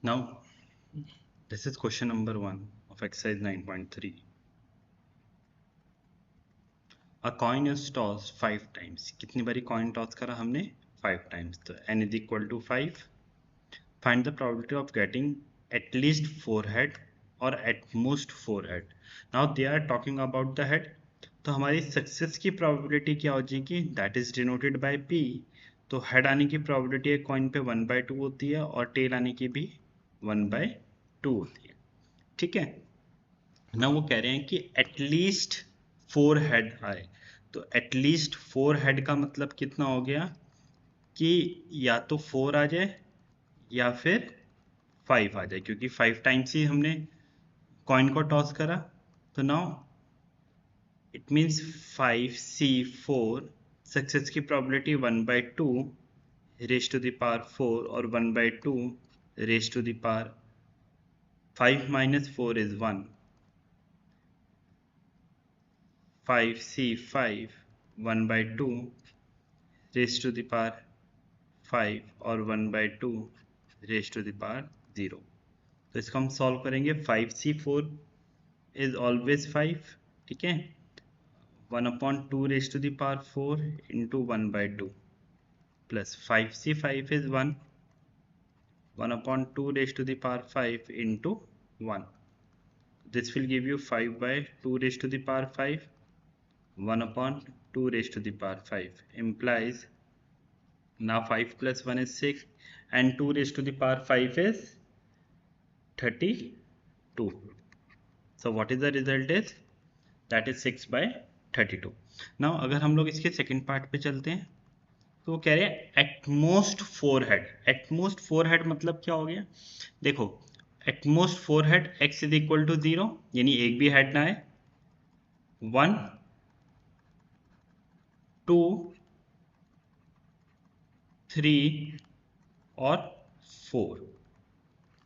Now, this is question number 1 of exercise 9.3. A coin is tossed 5 times. कितनी बारी coin toss करा हमने? 5 times. तो n is equal to 5. Find the probability of getting at least 4 head or at most 4 head. Now they are talking about the head. तो हमारी success की probability क्या हो जाएगी? That is denoted by P. तो head आने की probability है कॉइन पे 1/2 होती है और टेल आने की भी 1/2 होती है. ठीक है ना. वो कह रहे हैं कि एटलीस्ट 4 हेड आए. तो एटलीस्ट 4 हेड का मतलब कितना हो गया कि या तो 4 आ जाए या फिर 5 आ जाए, क्योंकि 5 टाइम्स ही हमने कॉइन को टॉस करा. तो now it means 5c4 success की probability 1/2 raise to the power 4 और 1/2 raise to the power 5 minus 4 is 1. 5c5 1/2 raised to the power 5 और 1/2 raised to the power 0. तो इसको हम सॉल्व करेंगे. 5c4 is always 5. ठीक है. 1/2 raised to the power 4 into 1/2 plus 5c5 is 1. 1/2 raised to the power 5 into 1. This will give you 5/2 raised to the power 5. 1/2 raised to the power 5 implies now 5 plus 1 is 6 and 2 raised to the power 5 is 32. So what is the result is that is 6/32. now अगर हम लोग इसके second part पे चलते हैं तो वो कह रहे हैं एटमोस्ट 4 हेड. एटमोस्ट 4 हेड मतलब क्या हो गया? देखो utmost 4 head x is equal to 0 यानी एक भी हेड ना आए. 1 2 3 और 4.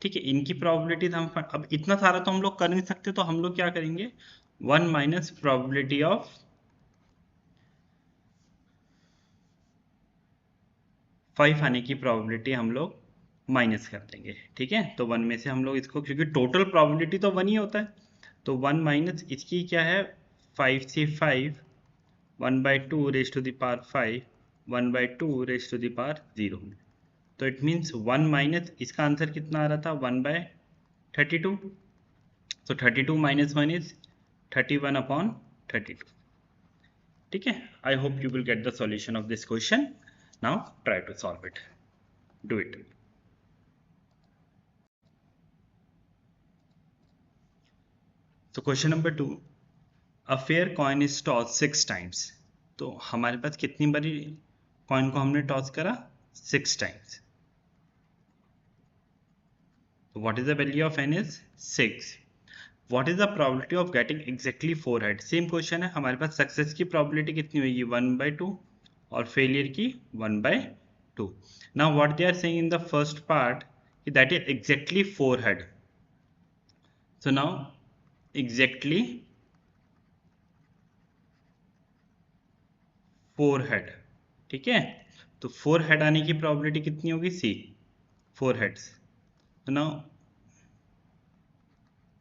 ठीक है. इनकी प्रोबेबिलिटी हम अब इतना सारा तो हम लोग कर नहीं सकते, तो हम लोग क्या करेंगे 1 माइनस प्रोबेबिलिटी ऑफ 5 आने की प्रोबेबिलिटी हम लोग माइनस कर देंगे. ठीक है. तो 1 में से हम लोग इसको, क्योंकि टोटल प्रोबेबिलिटी तो 1 ही होता है, तो 1 माइनस इसकी क्या है 5c5 1/2 raise to the power 5 1/2 raise to the power 0. तो इट मीन्स 1 माइनस इसका आंसर कितना आ रहा था 1/32. So 32 minus 1 is 31/32. ठीक है. I hope you will get the solution of this question. Now try to solve it. Do it. So question number 2. A fair coin is tossed 6 times. तो हमारे पास कितनी बारी कॉइन को हमने टॉस करा 6 times. So what is the value of n is 6. What is the probability of getting exactly 4 head? Same question है. हमारे पास success की प्रोबेबिलिटी कितनी होगी 1/2 और फेलियर की 1/2. Now what they are saying in the first part that is exactly 4 head. So now exactly 4 head. ठीक है. तो 4 head आने की प्रोबेबिलिटी कितनी होगी सी 4 heads. So now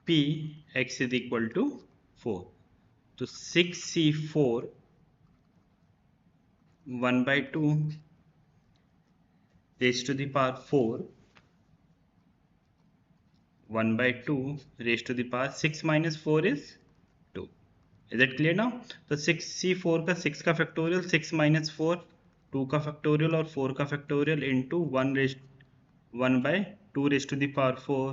P x is equal to 4. तो 6c4 1/2 raised to the power 4 1/2 raised to the power 6 minus 4 is 2. Is it clear now? तो 6c4 का 6 का फैक्टोरियल 6 minus 4 2 का फैक्टोरियल और 4 का factorial into 1/2 raised to the power 4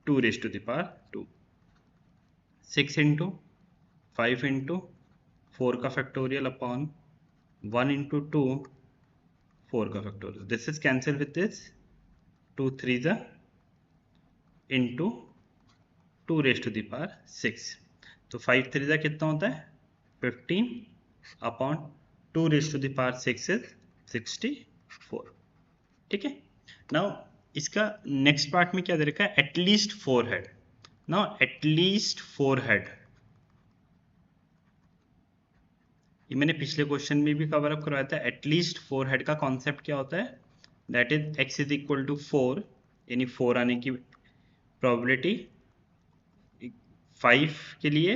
2 raised to the power 2. 6 into 5 into 4 का factorial upon 1 into 2 4 का factorial. This is cancel with this 2 3 into 2 raised to the power 6. तो 5 3 कितना होता है 15 upon 2 raised to the power 6 is 64. ठीक है. Now इसका next part में क्या दे रखा है at least 4 head. Now at least 4 head ये मैंने पिछले क्वेश्चन में भी कवर अप करवाया था. एटलीस्ट 4 हेड का कॉन्सेप्ट क्या होता है that is x is equal to 4, यानी 4 आने की प्रोबेबिलिटी 5 के लिए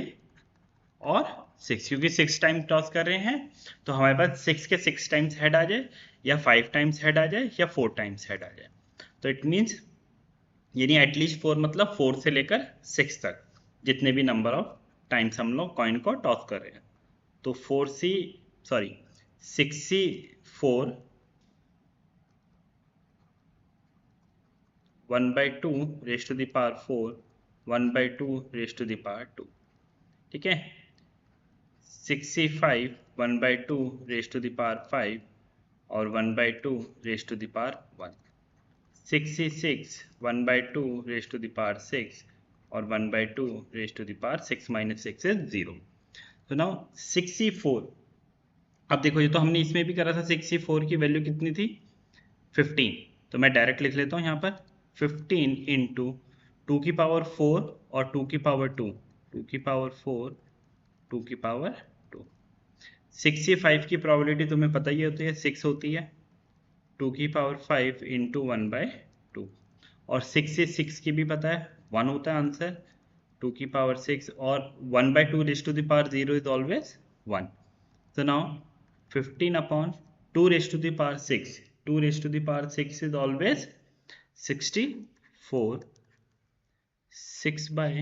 और 6, क्योंकि 6 टाइम टॉस कर रहे हैं तो हमारे पास 6 के 6 टाइम्स हेड आ जाए या 5 टाइम्स हेड आ जाए या 4 टाइम्स हेड आ जाए। तो इट मीन्स यानी एटलीस्ट 4 मतलब 4 से लेकर 6 तक जितने भी नंबर ऑफ टाइम्स हम लोग कॉइन को टॉस कर रहे हैं। तो 6c4 1/2 raise to the power 4 1/2 raise to the power 2, ठीक है। 65 1/2 रेज टू द पावर 5 और 1/2 raise to the power 1। 66 1/2 raise to the power 6 और 1/2 raise to the power 6 minus 6 is 0। तो नाउ 64, अब देखो ये तो हमने इसमें भी करा था, 64 की वैल्यू कितनी थी 15, तो मैं डायरेक्ट लिख लेता हूँ यहाँ पर 15 इंटू 2 की पावर 4 और 2 की पावर 2, 2 की पावर 4 2 की पावर 2। 65 की प्रोबेबिलिटी तुम्हें पता ही होती है 6 होती है, 2 की पावर 5 इंटू 1/2 और 66 की भी पता है 1 होता है आंसर, 2 की पावर 6 और 1/2 raise to the power 0 is always 1। So now 15 upon 2 raised to the power 6, 2 raised to the power 6 is always 64, 6 by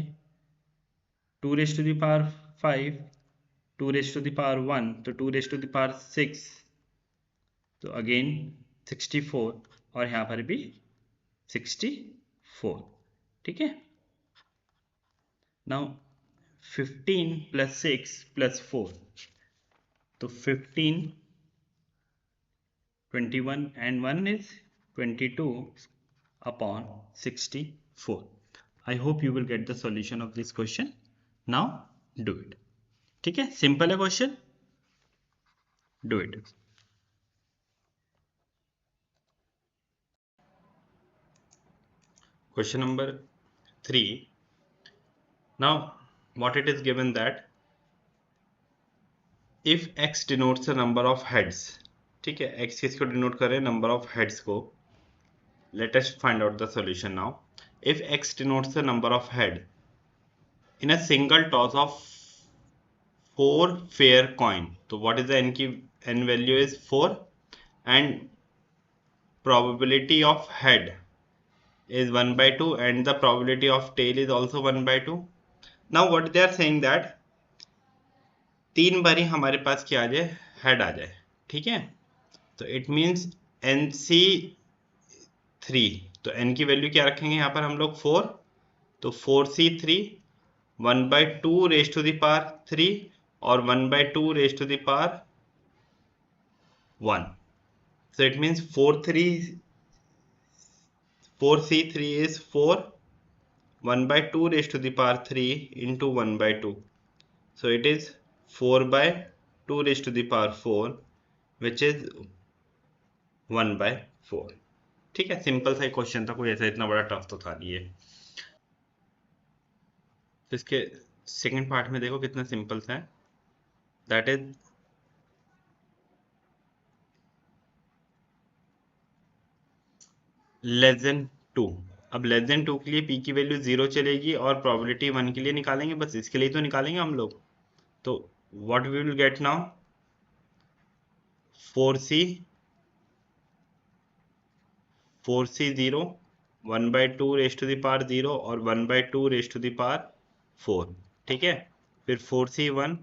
2 raised to the power 5, 2 raised to the power 1, तो 2 raised to the power 6, तो again 64 और यहाँ पर भी 64, ठीक है। Now 15 plus 6 plus 4, तो 15 21 and 1 is 22 upon 64. I hope you will get the solution of this question. Now do it. ठीक है, सिंपल है question, do it. Question number 3. Now what it is given that if x denotes the number of heads, ठीक है, x किसको denote कर रहे हैं, number of heads को। Let us find out the solution now. If x denotes the number of head in a single toss of 4 fair coin, तो what is the n की n value is 4 and probability of head is 1/2 and the probability of tail is also 1/2. Now what they are saying that 3 बारी हमारे पास क्या आ जाए, head आ जाए, ठीक है। तो इट मीन्स NC3, तो n की वैल्यू क्या रखेंगे यहाँ पर हम लोग 4, तो 4C3 1/2 raise to the power 3 और 1/2 raise to the power 1। So it means 4C3 is 4 1/2 raised to the power 3 into 1/2. So it is 4/2 raised to the power 4 which is 1/4। ठीक है, सिंपल सा क्वेश्चन था, कोई ऐसा इतना बड़ा टफ तो था नहीं ये। तो इसके सेकंड पार्ट में देखो कितना सिंपल सा है, दैट इज लेस देन 2। अब लेस देन 2 के लिए p की वैल्यू 0 चलेगी और प्रोबेबिलिटी 1 के लिए निकालेंगे, बस इसके लिए तो निकालेंगे हम लोग। तो what we will get now 4C 1/2 raise to the power 0 और 1/2 रेज टू द पावर 4, ठीक है। फिर 4C1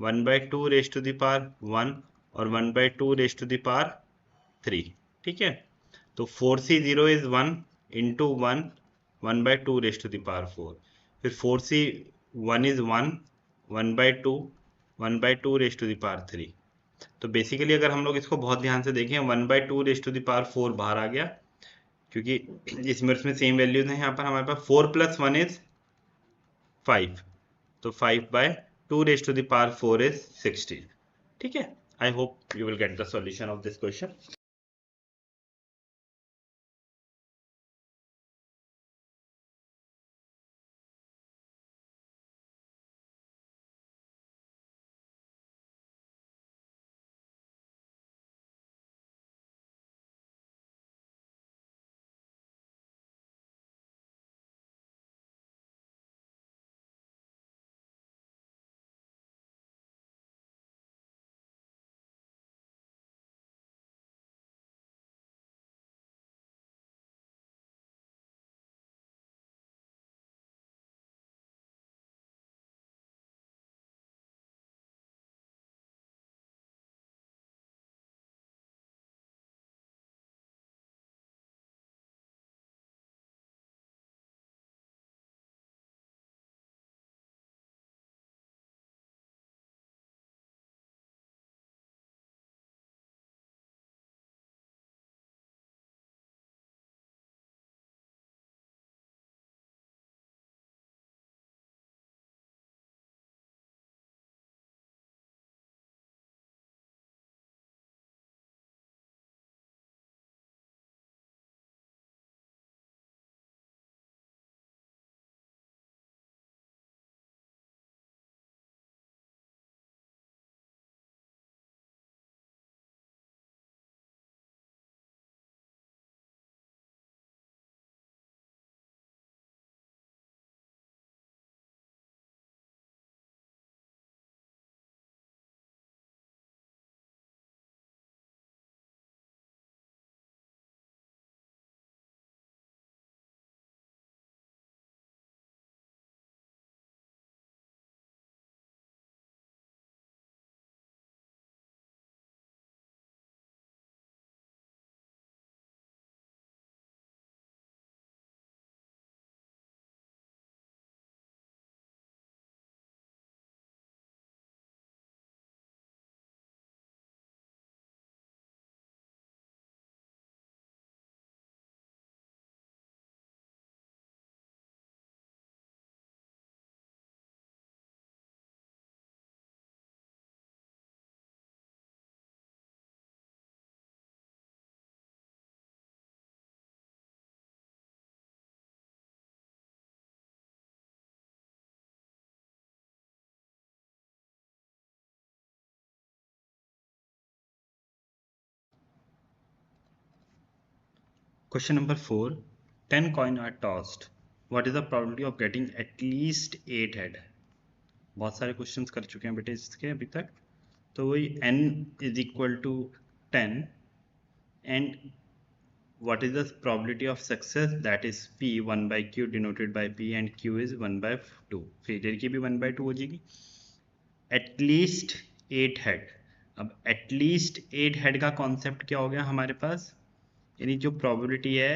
1/2 raise to the power 1 और 1/2 रेज टू द पावर 3, ठीक है। तो 4C0 is 1 into 1 1/2 raise to the power 4, फिर 4C1 is 1 1/2 1/2 raise to the power 3। तो बेसिकली अगर हम लोग इसको बहुत ध्यान से देखें 1/2 रेज टू द पावर 4 बाहर आ गया, क्योंकि इसमें उसमें सेम वैल्यूज हैं। यहाँ पर हमारे पास 4 + 1 इज 5, तो 5/2 raise to the power 4 is 16, ठीक है। I hope you will get the solution of this question. Question number 4. 10 coin are tossed. What is the probability of getting at least 8 head? बहुत सारे questions कर चुके हैं बेटे इसके अभी तक. तो वही n is equal to 10 and what is the probability of success, that is p 1 by q denoted by p and q is 1 by 2. Failure की भी 1 by 2 हो जाएगी. At least 8 head. अब at least 8 head का concept क्या हो गया हमारे पास, यानी जो प्रोबेबिलिटी है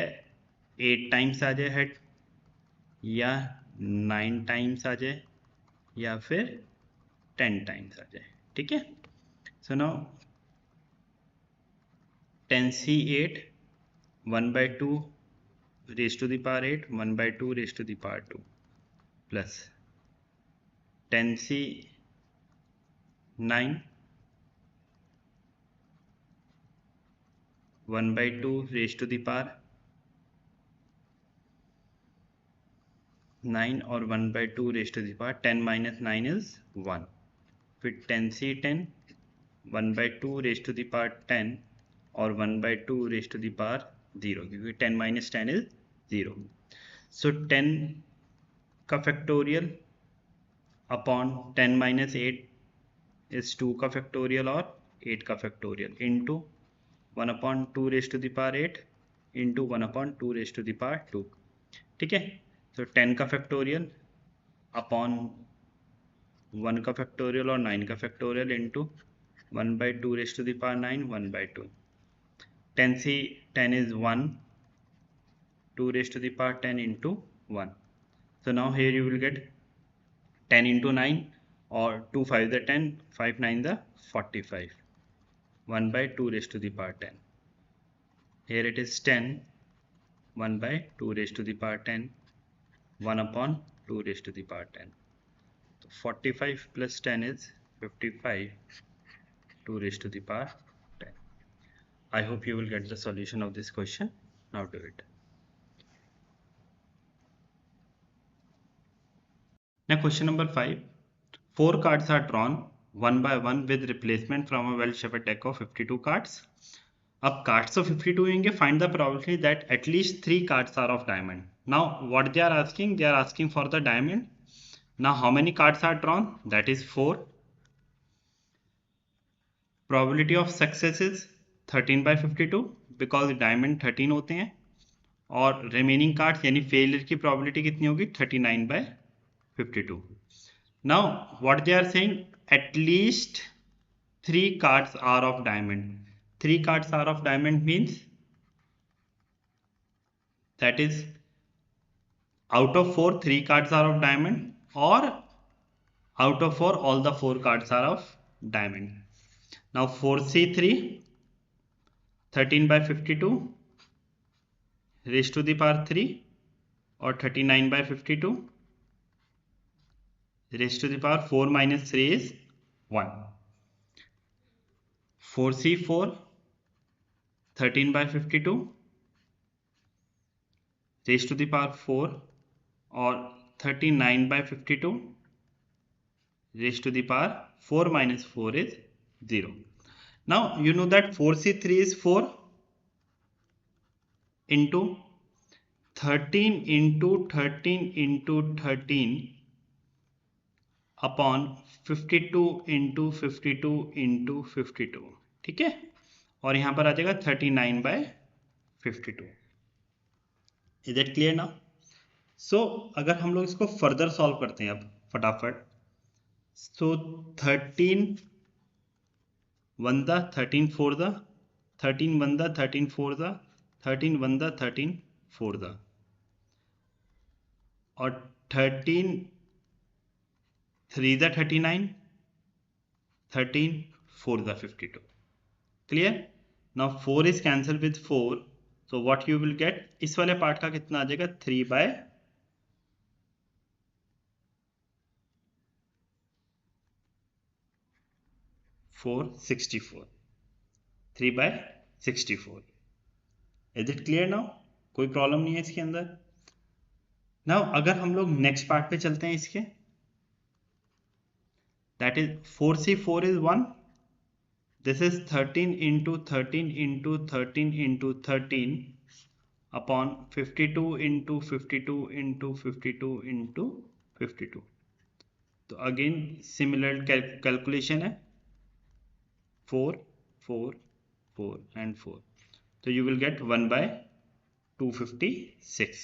8 टाइम्स आ जाए हेड या 9 टाइम्स आ जाए या फिर 10 टाइम्स आ जाए. ठीक है. So now 10c8 1 by 2 raised to the power 8 1 by 2 raised to the power 2 plus 10c9 1 by 2 raised to the power 9 और 1 by 2 raised to the power 10 minus 9 is 1. फिर 10c10 1 by 2 raised to the power 10 और 1 by 2 raised to the power 0 क्योंकि 10 minus 10 is 0. So 10 का factorial upon 10 minus 8 is 2 का factorial और 8 का factorial into 1 upon 2 raised to the power 8 into 1 upon 2 raised to the power 2. ठीक है. तो 10 का फैक्टोरियल अपॉन 1 का फैक्टोरियल और 9 का factorial into 1 by 2 raised to the power 9 1 by 2. 10c10 is 1 2 raised to the power 10 into 1. So now here you will get 10 into 9 or 2 5 the 10 5 9 the 45 1 by 2 raised to the power 10. Here it is 10 1 by 2 raised to the power 10 1 upon 2 raised to the power 10. So 45 plus 10 is 55 2 raised to the power 10. I hope you will get the solution of this question. Now do it. Now question number 5. 4 cards are drawn one by one with replacement from a well-shuffled deck of 52 cards. अब cards of 52 होंगे. Find the probability that at least 3 cards are of diamond. Now what they are asking? They are asking for the diamond. Now how many cards are drawn? That is 4. Probability of success is 13 by 52 because diamond 13 होते हैं और remaining cards यानी failure की probability कितनी होगी 39 by 52. Now what they are saying, at least 3 cards are of diamond. 3 cards are of diamond means that is out of 4 3 cards are of diamond or out of 4 all the 4 cards are of diamond. Now 4c3 13 by 52 raised to the power 3 or 39 by 52 raised to the power 4 minus 3 is 1. 4c4 13 by 52 raised to the power 4 or 39 by 52 raised to the power 4 minus 4 is 0. Now you know that 4c3 is 4 into 13 into 13 into 13 upon 52 into 52 into 52. ठीक है. और यहाँ पर आ जाएगा 39 by 52. Is that clear now? So अगर हम लोग इसको फर्दर सॉल्व करते हैं अब फटाफट, so 13 1 the 13 4 the 13 1 the 13 4 the 13 1 the 13 4 the और 13 3 the 39 13 4 the 52. Clear? Now 4 is cancelled with 4, so what you will get, इस वाले पार्ट का कितना आ जाएगा 3 by 4 64. 3 by 64. Is it clear now? कोई प्रॉब्लम नहीं है इसके अंदर. Now अगर हम लोग नेक्स्ट पार्ट पे चलते हैं इसके, that is 4c4 is 1. This is 13 into 13 into 13 into 13 upon 52 into 52 into 52 into 52। तो अगेन सिमिलर कैलकुलेशन है, 4 4 4 एंड 4, तो you will get 1 by 256.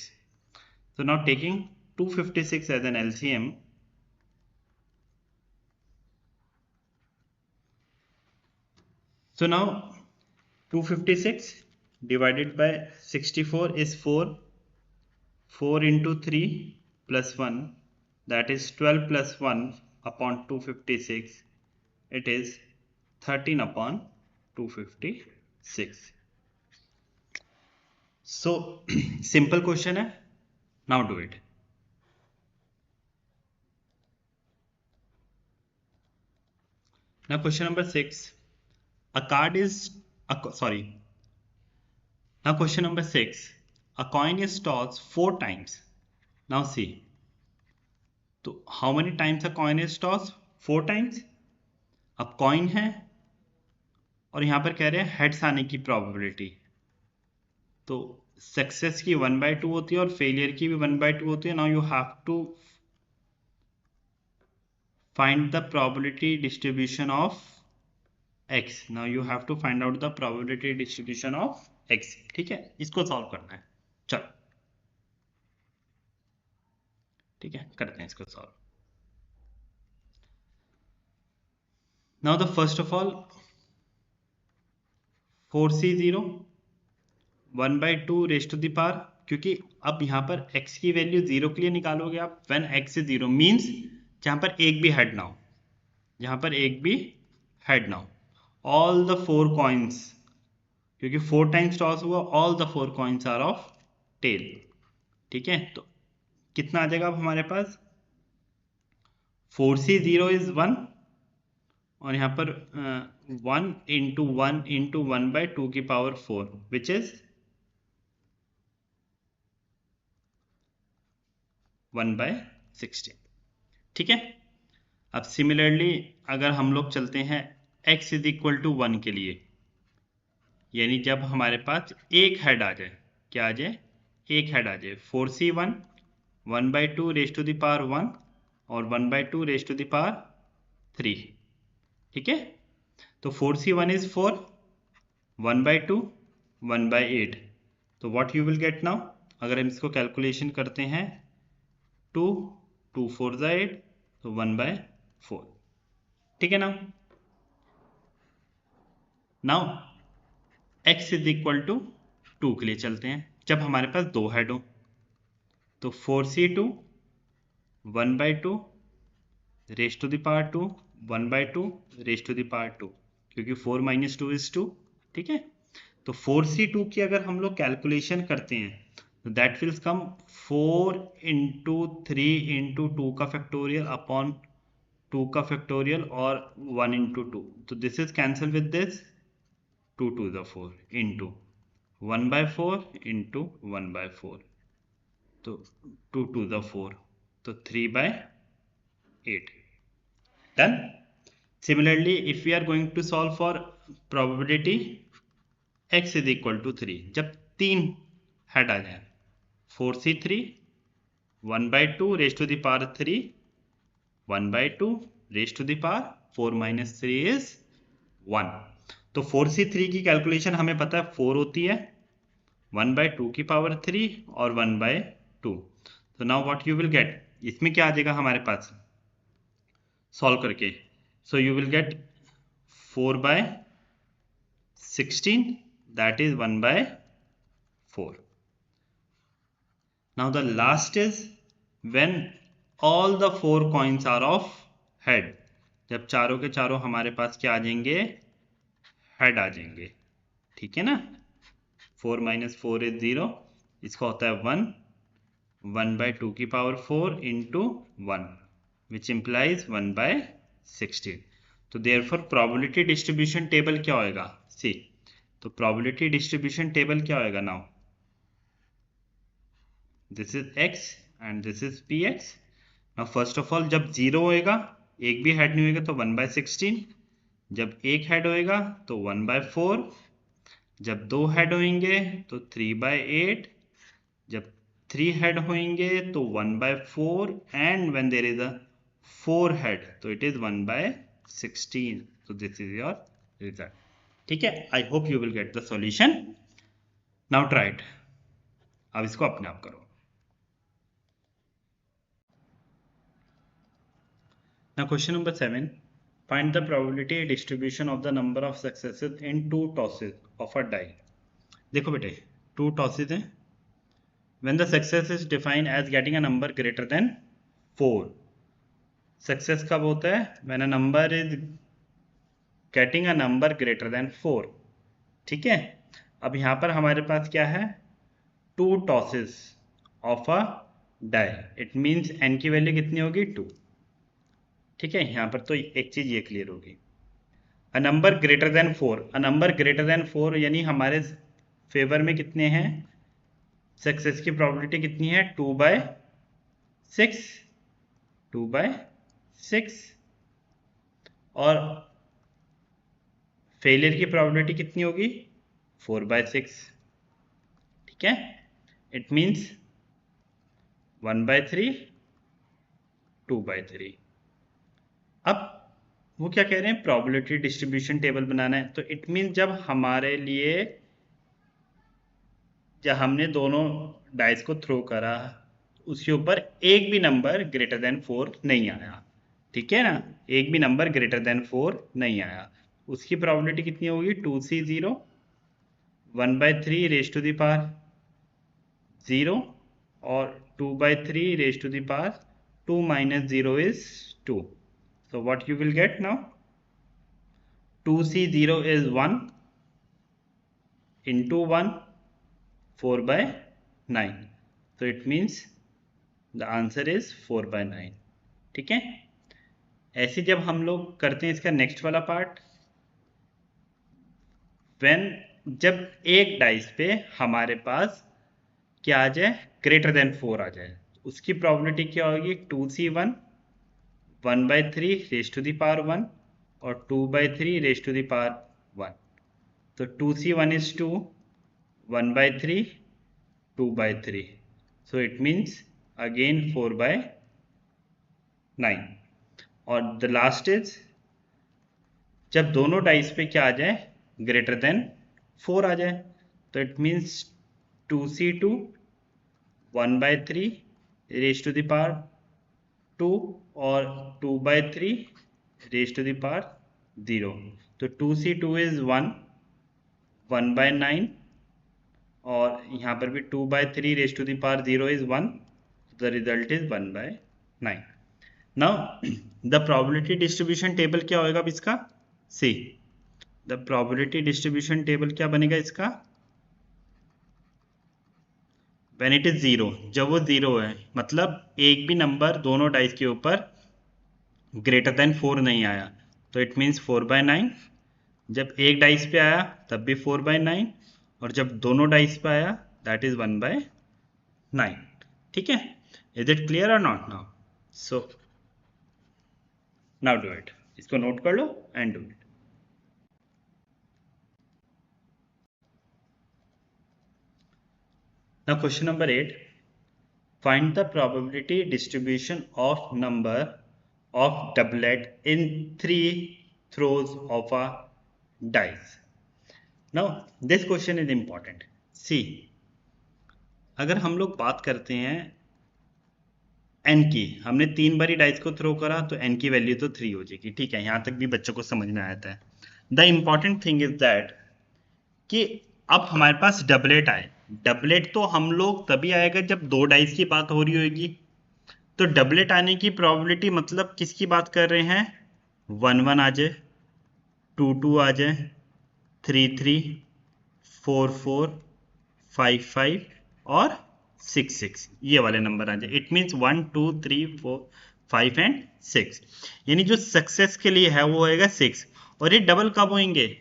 So now taking 256 as an LCM, so now 256 divided by 64 is 4, 4 into 3 plus 1, that is 12 plus 1 upon 256, it is 13 upon 256. So simple question है, now do it. Now question number 6, a card is now question number 6, a coin is tossed 4 times. Now see, तो how many times a coin is tossed? 4 times. अब coin है और यहाँ पर कह रहे हैं हेड्स आने की प्रोबेबिलिटी, तो सक्सेस की 1/2 होती है और फेलियर की भी 1/2 होती है. Now you have to find the probability distribution of x. Now you have to find out the probability distribution of x. ठीक है, इसको सॉल्व करना है. चलो ठीक है, करते हैं इसको solve. Now the first of all 4c0 1/2 raise to the power, क्योंकि अब यहाँ पर x की वैल्यू 0 के लिए निकालोगे आप. व्हेन x इज 0 मीन्स जहाँ पर एक भी हेड ना हो, जहाँ पर एक भी हेड ना हो, ऑल द 4 कॉइन्स, क्योंकि 4 टाइम्स टॉस हुआ, all the 4 coins are of tail. ठीक है, तो कितना आ जाएगा अब हमारे पास? 4c0 इज 1 और यहाँ पर 1 इंटू 1 इंटू 1/2 की पावर 4 विच इज 1/16. ठीक है, अब सिमिलरली अगर हम लोग चलते हैं x इज इक्वल टू 1 के लिए, यानी जब हमारे पास एक हेड आ जाए, क्या आ जाए? एक हेड आ जाए. 4c1 1/2 raise to the power 1 और 1/2 रेज़ टू द पावर 3. ठीक है, तो 4c1 इज 4, 1/2 1/8. तो what you will get now? अगर हम इसको कैलकुलेशन करते हैं, 2 2 4 8, तो 1/4. ठीक है, now x is equal to 2 के लिए चलते हैं. जब हमारे पास दो हेड हो, तो 4c2 1/2 raise to the power 2, 1/2 raise to the power 2, क्योंकि 4 - 2 इज 2. ठीक है, तो 4c2 की अगर हम लोग कैलकुलेशन करते हैं, तो that will come 4 into 3 into 2 का फैक्टोरियल अपॉन 2 का फैक्टोरियल और 1 इंटू 2. तो this is cancel with this, 2 to the 4 into 1/4 into 1/4, तो 2 to the 4, तो 3/8. Done. Similarly if we are going to solve for probability x is equal to 3, जब 3 head आ जाए, 4c3 1/2 raise to the power 3, 1/2 raise to the power 4 - 3 is 1. तो 4c3 की calculation हमें पता है 4 होती है, 1/2 की पावर 3 और 1/2. तो now what you will get? इसमें क्या आ जाएगा हमारे पास सॉल्व करके? So you will get 4/16, that is 1/4. Now the last is when all the 4 coins are of head, जब चारों के चारों हमारे पास क्या आ जाएंगे? हेड आ जाएंगे. ठीक है ना, 4 - 4 इज 0, इसका होता है 1, 1/2 की पावर 4 इंटू 1 विच इम्प्लाइज 1/16. तो देयरफॉर प्रोबेबिलिटी डिस्ट्रीब्यूशन टेबल क्या होएगा? सी, तो प्रोबेबिलिटी डिस्ट्रीब्यूशन टेबल क्या होएगा? Now this is x and this is px. Now first of all जब 0 होएगा, एक भी हेड नहीं होएगा, तो 1/16. जब एक हेड होएगा तो 1/4, जब दो हेड होंगे तो 3/8, जब 3 हेड होंगे तो 1/4 and when there is a 4 head तो it is 1/16. so this is your result. ठीक है, I hope you will get the solution. Now try it. अब इसको अपने आप करो. Now question number 7. Find the probability distribution of the number of successes in 2 tosses of a die. देखो बेटे 2 tosses हैं. When the success is defined as getting a number greater than 4. Success कब होता है? When a number is getting a number greater than 4. ठीक है. अब यहाँ पर हमारे पास क्या है? 2 tosses of a die. It means n की वैल्यू कितनी होगी? 2. ठीक है, यहाँ पर तो एक चीज ये क्लियर होगी. A number greater than 4. A number greater than 4 यानी हमारे फेवर में कितने हैं? सक्सेस की प्रोबेबिलिटी कितनी है? 2/6. 2/6. और फेलियर की प्रोबेबिलिटी कितनी होगी? 4/6. ठीक है, इट मीन्स 1/3, 2/3. अब वो क्या कह रहे हैं? प्रोबेबिलिटी डिस्ट्रीब्यूशन टेबल बनाना है. तो इट मीन जब हमारे लिए जब हमने दोनों डाइस को थ्रो करा उसके ऊपर एक भी नंबर ग्रेटर देन 4 नहीं आया. ठीक है ना, एक भी नंबर ग्रेटर देन 4 नहीं आया. उसकी प्रोबेबिलिटी कितनी होगी? 2C0 1/3 raise to the power 0 और 2/3 raise to the power 2 - 0 is 2. So what you will get now? 2C0 is 1 into 1, 4/9. So it means the answer is 4/9. ठीक है. ऐसे जब हम लोग करते हैं इसका नेक्स्ट वाला पार्ट, when जब एक डाइस पे हमारे पास क्या आ जाए? ग्रेटर देन 4 आ जाए, उसकी प्रोबेबिलिटी क्या होगी? 2C1 1/3 raise to the power 1 और 2/3 रेज टू द पावर 1. तो 2C1 is 2, 1/3, 2/3. So it means again 4/9. और द लास्ट इज जब दोनों डाइस पे क्या आ जाए? ग्रेटर देन 4 आ जाए. तो it means 2C2 1/3 raise to the power 2 और 2/3 रेज टू द पावर 0. तो 2C2 is 1, 1/9 और यहाँ पर भी 2/3 raise to the power 0 is 1. The result is 1/9. Now the probability distribution table क्या होगा अब इसका? See the probability distribution table क्या बनेगा इसका? when it is 0, जब वो 0 है मतलब एक भी नंबर दोनों डाइस के ऊपर ग्रेटर देन 4 नहीं आया, तो इट मीन्स 4/9. जब एक डाइस पे आया तब भी 4/9 और जब दोनों डाइस पे आया दैट इज 1/9. ठीक है, इज इट क्लियर और not? Now so now do it. इसको नोट कर लो and do it. Now question number 8. Find the probability distribution of number of doublet in 3 throws of a dice. Now this question is important. See, अगर हम लोग बात करते हैं n की, हमने 3 बारी डाइस को थ्रो करा तो n की वैल्यू तो 3 हो जाएगी. ठीक है, यहाँ तक भी बच्चों को समझ में आता है. The important thing is that कि अब हमारे पास डबलेट आए. डबलेट तो हम लोग तभी आएगा जब 2 डाइस की बात हो रही होगी. तो डबलेट आने की प्रोबेबिलिटी मतलब किसकी बात कर रहे हैं? 1/1 आ जाए, 2/2 आ जाए, 3/3, 4/4, 5/5 और 6/6, ये वाले नंबर आ जाए. It means 1, 2, 3, 4, 5 and 6. यानी जो सक्सेस के लिए है वो होएगा 6. और ये डबल कब होंगे?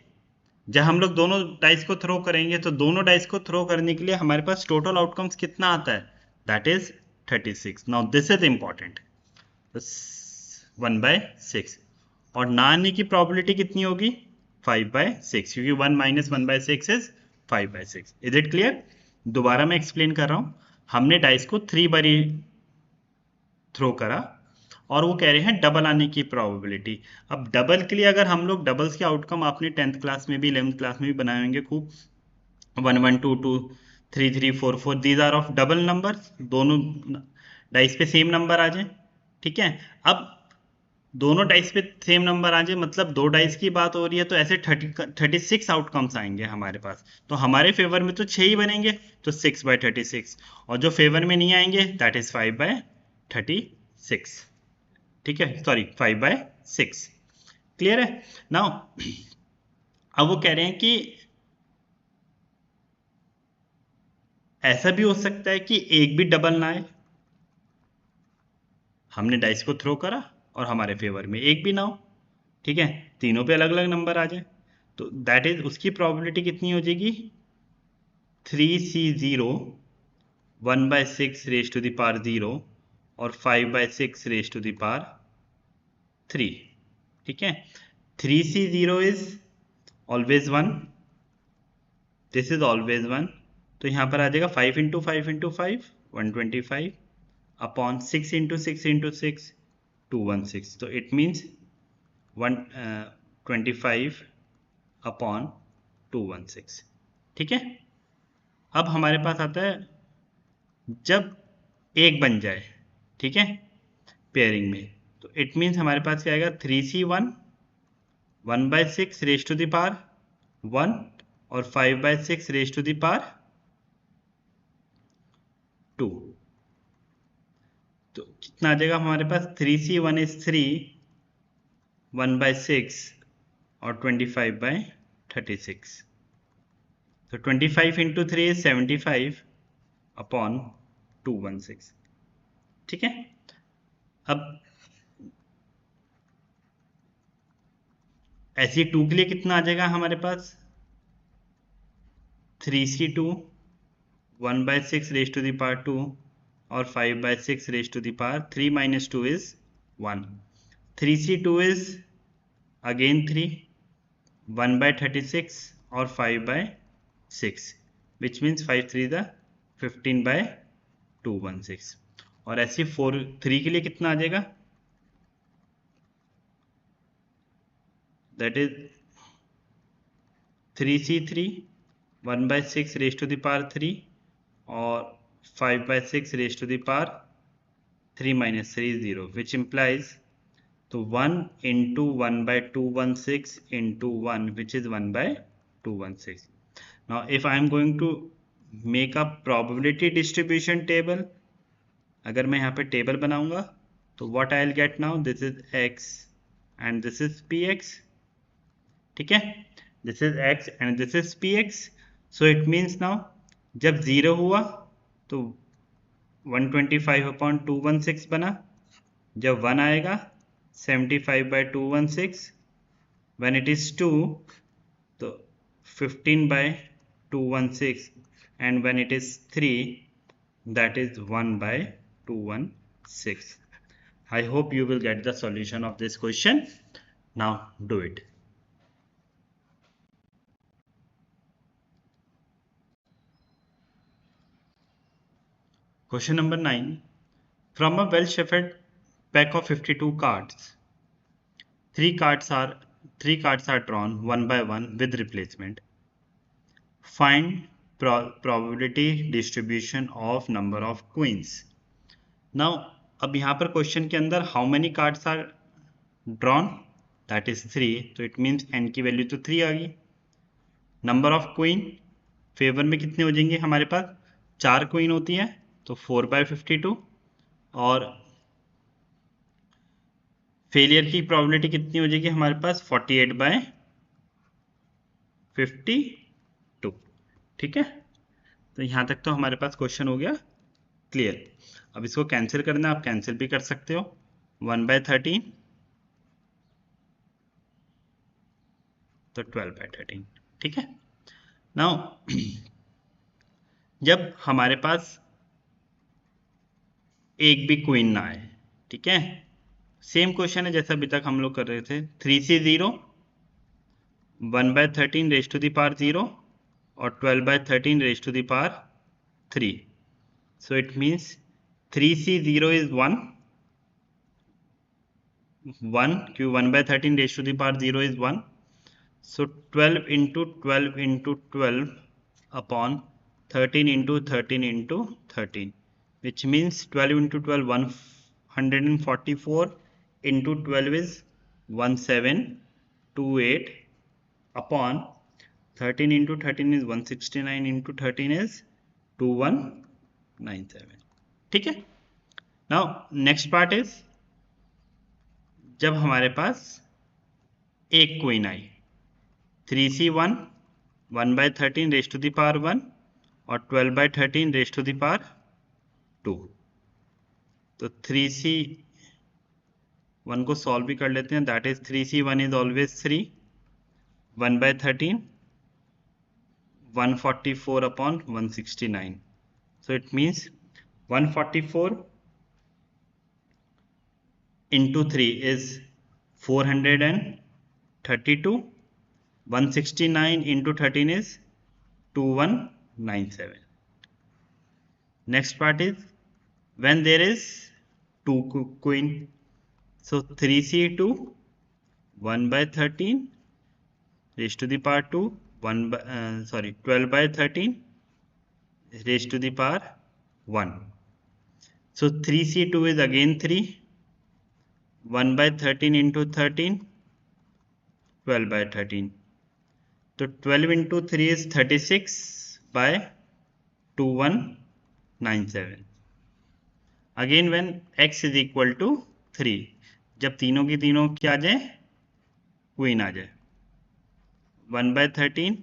जब हम लोग दोनों डाइस को थ्रो करेंगे. तो दोनों डाइस को थ्रो करने के लिए हमारे पास टोटल आउटकम्स कितना आता है? That is 36. Now this is important. 1/6 और ना आने की प्रोबेबिलिटी कितनी होगी? 5/6, क्योंकि 1 - 1/6 इज 5/6. Is it clear? दोबारा मैं एक्सप्लेन कर रहा हूं. हमने डाइस को 3 बारी थ्रो करा और वो कह रहे हैं डबल आने की प्रोबेबिलिटी। अब डबल के लिए अगर हम लोग डबल्स के आउटकम आपने 10th क्लास में भी 11th क्लास में भी बनाए होंगे खूब, 1 1 2 2 3 3 4 4, these are of double numbers, दोनों डाइस पे सेम नंबर आ जाए। ठीक है, अब दोनों डाइस पे सेम नंबर आ जाए मतलब दो डाइस की बात हो रही है, तो ऐसे 36 आउटकम्स आएंगे हमारे पास। तो हमारे फेवर में तो 6 ही बनेंगे, तो 6/36, और जो फेवर में नहीं आएंगे दैट इज 5/36। ठीक है, सॉरी 5/6। क्लियर है नाउ? अब वो कह रहे हैं कि ऐसा भी हो सकता है कि एक भी डबल ना आए, हमने डाइस को थ्रो करा और हमारे फेवर में एक भी ना हो। ठीक है, तीनों पे अलग अलग नंबर आ जाए, तो दैट इज उसकी प्रोबेबिलिटी कितनी हो जाएगी? 3C0 1/6 raise to the power 0 और 5/6 रेज टू द पावर 3। ठीक है, 3C0 is always 1, this is always 1, तो यहां पर आ जाएगा 5 into 5 into 5 125 upon 6 into 6 into 6 216, तो इट मीन्स 125 अपॉन 216। ठीक है, अब हमारे पास आता है जब एक बन जाए, ठीक है, पेयरिंग में, तो इट मीन्स हमारे पास क्या आएगा? 3C1 1/6 raise to the power 1 और 5/6 रेज टू द पावर 2, तो कितना आ जाएगा हमारे पास? 3C1 इज 3 1/6 और 25/36, तो 25 इंटू 3 इज 75 अपॉन 216। ठीक है, अब ऐसी 2 के लिए कितना आ जाएगा हमारे पास? 3C2 1/6 raise to the power 2 और 5/6 raise to the power 3 minus 2 is 1. 3C2 is again 3, 1/36 और 5/6, which means 5 3 the 15/216। और ऐसी 3 के लिए कितना आ जाएगा? That is 3C3 1/6 raise to the power 3 और 5/6 raised to the power 3 minus 3 is 0, which implies तो 1 into 1/216 into 1, which is 1/216. Now if I am going to make a probability distribution table, अगर मैं यहाँ पे टेबल बनाऊंगा तो what I'll get now, this is x and this is px। ठीक है, this is x and this is px, so it means now जब 0 हुआ तो 125/216 बना, जब 1 आएगा 75/216, when it is 2 तो 15/216, and when it is 3 that is 1/216। I hope you will get the solution of this question. Now do it. Question number 9. From a well-shuffled pack of 52 cards, three cards are drawn one by one with replacement. Find probability distribution of number of queens. Now, अब यहाँ पर question के अंदर how many cards are drawn? That is 3, तो it means n की value तो 3 आ गई। Number of queen favour में कितने हो जाएंगे हमारे पास? 4 क्वीन होती है, तो 4/52, और फेलियर की प्रोबेबिलिटी कितनी हो जाएगी हमारे पास? 48/52। ठीक है, तो यहां तक तो हमारे पास क्वेश्चन हो गया क्लियर। अब इसको कैंसिल करना है, आप कैंसिल भी कर सकते हो। 1/13 तो 12/13। ठीक है, नाउ जब हमारे पास एक भी क्वीन ना आए, ठीक है, सेम क्वेश्चन है जैसा अभी तक हम लोग कर रहे थे। 3C0 1/13 raise to the power 0 और 12/13 raise to the power 3, So it means 3C0 is 1. 1 क्यों 1 by 13 raised to the power 0 is 1. So 12 into 12 into 12 upon 13 into 13 into 13, which means 12 into 12 144 into 12 is 1728 upon 13 into 13 is 169 into 13 is 2197. ठीक है. Now next part is जब हमारे पास एक queen I 3C1 1 by 13 raised to the power 1 और 12 by 13 raised to the power 2. तो 3C1 को solve भी कर लेते हैं. That is 3C1 is always 3. 1 by 13 144 upon 169. So it means 144 into 3 is 432. 169 into 13 is 2197. Next part is when there is 2 queen. So 3C2 1 by 13 raised to the power 2 12 by 13 raised to the power 1. So 3C2 is again 3. 1 by 13 into 13 12 by 13. So 12 into 3 is 36 by 2197. Again when x is equal to 3, जब तीनों की तीनों क्या आ जाए queen आ जाए 1 by 13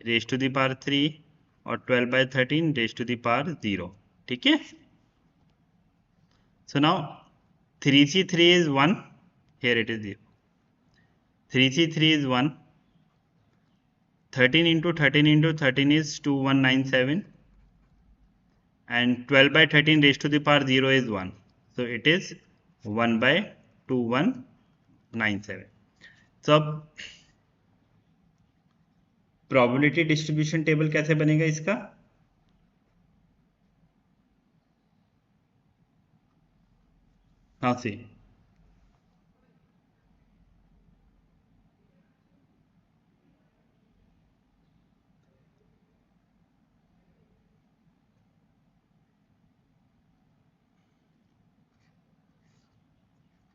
raised to the power 3 और 12 by 13 raised to the power 0. ठीक है. So now 3C3 is 1. Here it is 0. 3C3 is 1. 13 into 13 into 13 is 2197. And 12 by 13 raised to the power 0 is 1. So it is 1 by 2197. So अब probability distribution table कैसे बनेगा इसका. हाँ सी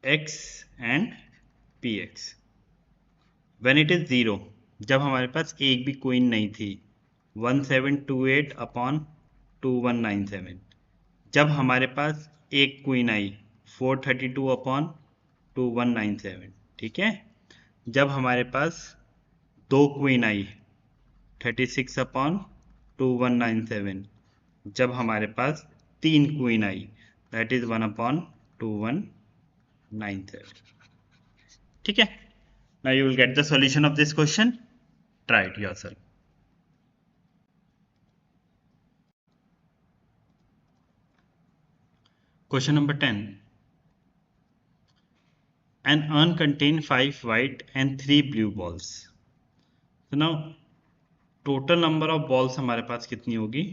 x and px when it is 0, जब हमारे पास एक भी queen नहीं थी 1728 अपॉन 2197. जब हमारे पास एक क्वीन आई 432 अपॉन 2197. ठीक है. जब हमारे पास दो क्वीन आई 36 अपॉन 2197. जब हमारे पास तीन queen I that is 1 upon 2197. ठीक है. Now you will get the solution of this question. Try it yourself. Question number 10. An urn contains 5 white and 3 blue balls. So now total number of balls हमारे पास कितनी होगी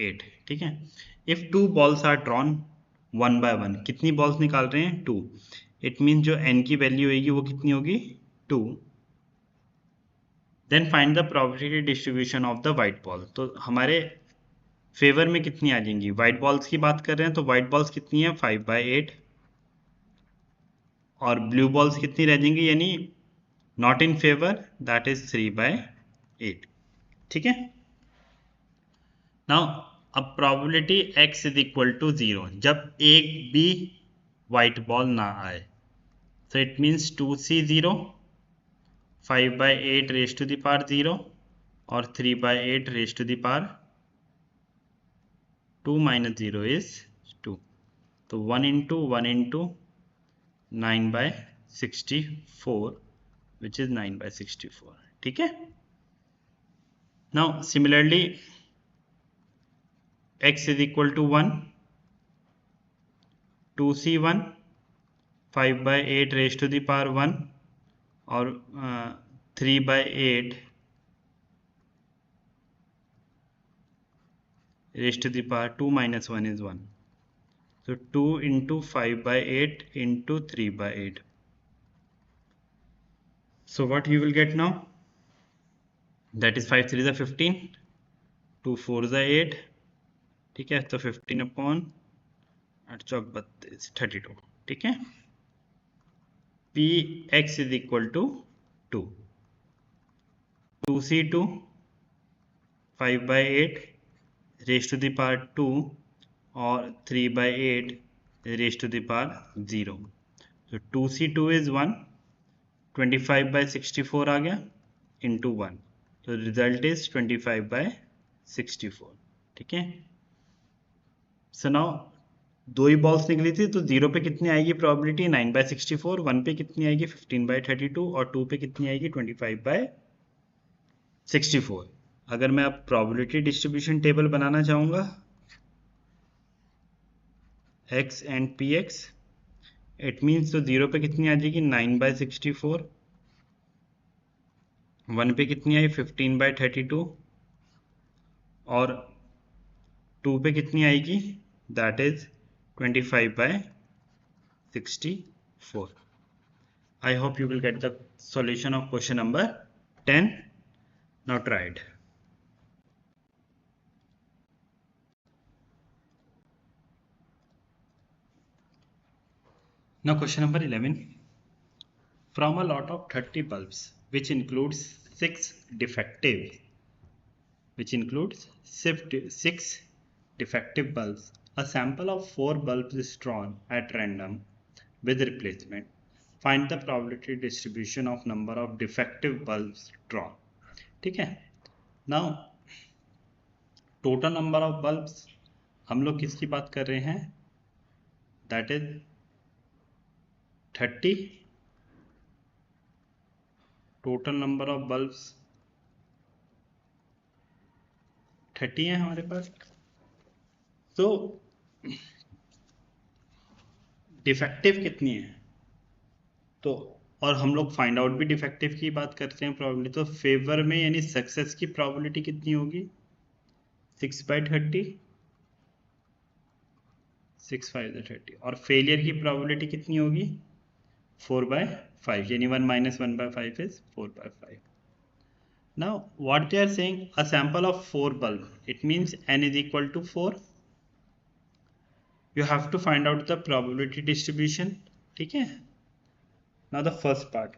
8. ठीक है. If 2 balls are drawn 1 by 1, कितनी balls निकाल रहे हैं 2. It mean जो n की वैल्यू होगी वो कितनी होगी 2. Then find the probability distribution of the white ball. तो हमारे फेवर में कितनी आ जाएंगी. वाइट बॉल्स की बात कर रहे हैं तो वाइट बॉल्स कितनी है 5 by 8 और ब्लू बॉल्स कितनी रह जाएंगी यानी not in favour that is 3 by 8. ठीक है. नाउ अब probability x is equal to 0 जब एक भी वाइट बॉल ना आए. So it means 2C0 5 by 8 raised to the power 0 और 3 by 8 raised to the power 2 minus 0 is 2. तो 1 into 9 by 64 which is 9 by 64. ठीक है. Now similarly x is equal to 1 2C1 5 by 8 raised to the power 1 और 3 by 8 raised to the power 2 minus 1 is 1. So 2 into 5 by 8 into 3 by 8. So what you will get now? That is 5 3 is 15, 2 4 is 8. ठीक है, तो 15 upon 8 चौक 32, 32. ठीक है, P X is equal to 2. 2c2 5 by 8 raised to the power 2 और 3 by 8 raised to the power 0. So 2c2 is 1, 25 by 64 आ गया into 1. तो result is 25 by 64. ठीक है, so now दो ही बॉल्स निकली थी, तो 0 पे कितनी आएगी प्रोबेबिलिटी? 9 by 64. 1 पे कितनी आएगी? 15 by 32. और 2 पे कितनी आएगी? 25 by 64. अगर मैं अब प्रोबेबिलिटी डिस्ट्रीब्यूशन टेबल बनाना चाहूँगा x and P x, it means तो 0 पे कितनी आ जाएगी? 9 by 64. 1 पे कितनी आई? 15 by 32. और 2 पे कितनी आएगी? That is 25 by 64. I hope you will get the solution of question number 10. Now try it. Now question number 11. From a lot of 30 bulbs, which includes 6 defective bulbs, a sample of 4 bulbs is drawn at random with replacement. Find the probability distribution of number of defective bulbs drawn. ठीक है, now total number of bulbs हम लोग किसकी बात कर रहे हैं? That is 30. Total number of bulbs 30 है हमारे पास. तो डिफेक्टिव कितनी है? तो और हम लोग फाइंड आउट भी डिफेक्टिव की बात करते हैं प्रोबेबिलिटी. तो फेवर में यानी सक्सेस की प्रोबेबिलिटी कितनी होगी? 6 by 30. 6 5 30. और फेलियर की प्रोबेबिलिटी कितनी होगी? 4 by 5. यानी 1 minus 1 by 5 is 4 by 5. Now what they are saying, a sample of 4 bulb, it means n is equal to 4. You have to find out the probability distribution. ठीक है, now the first part,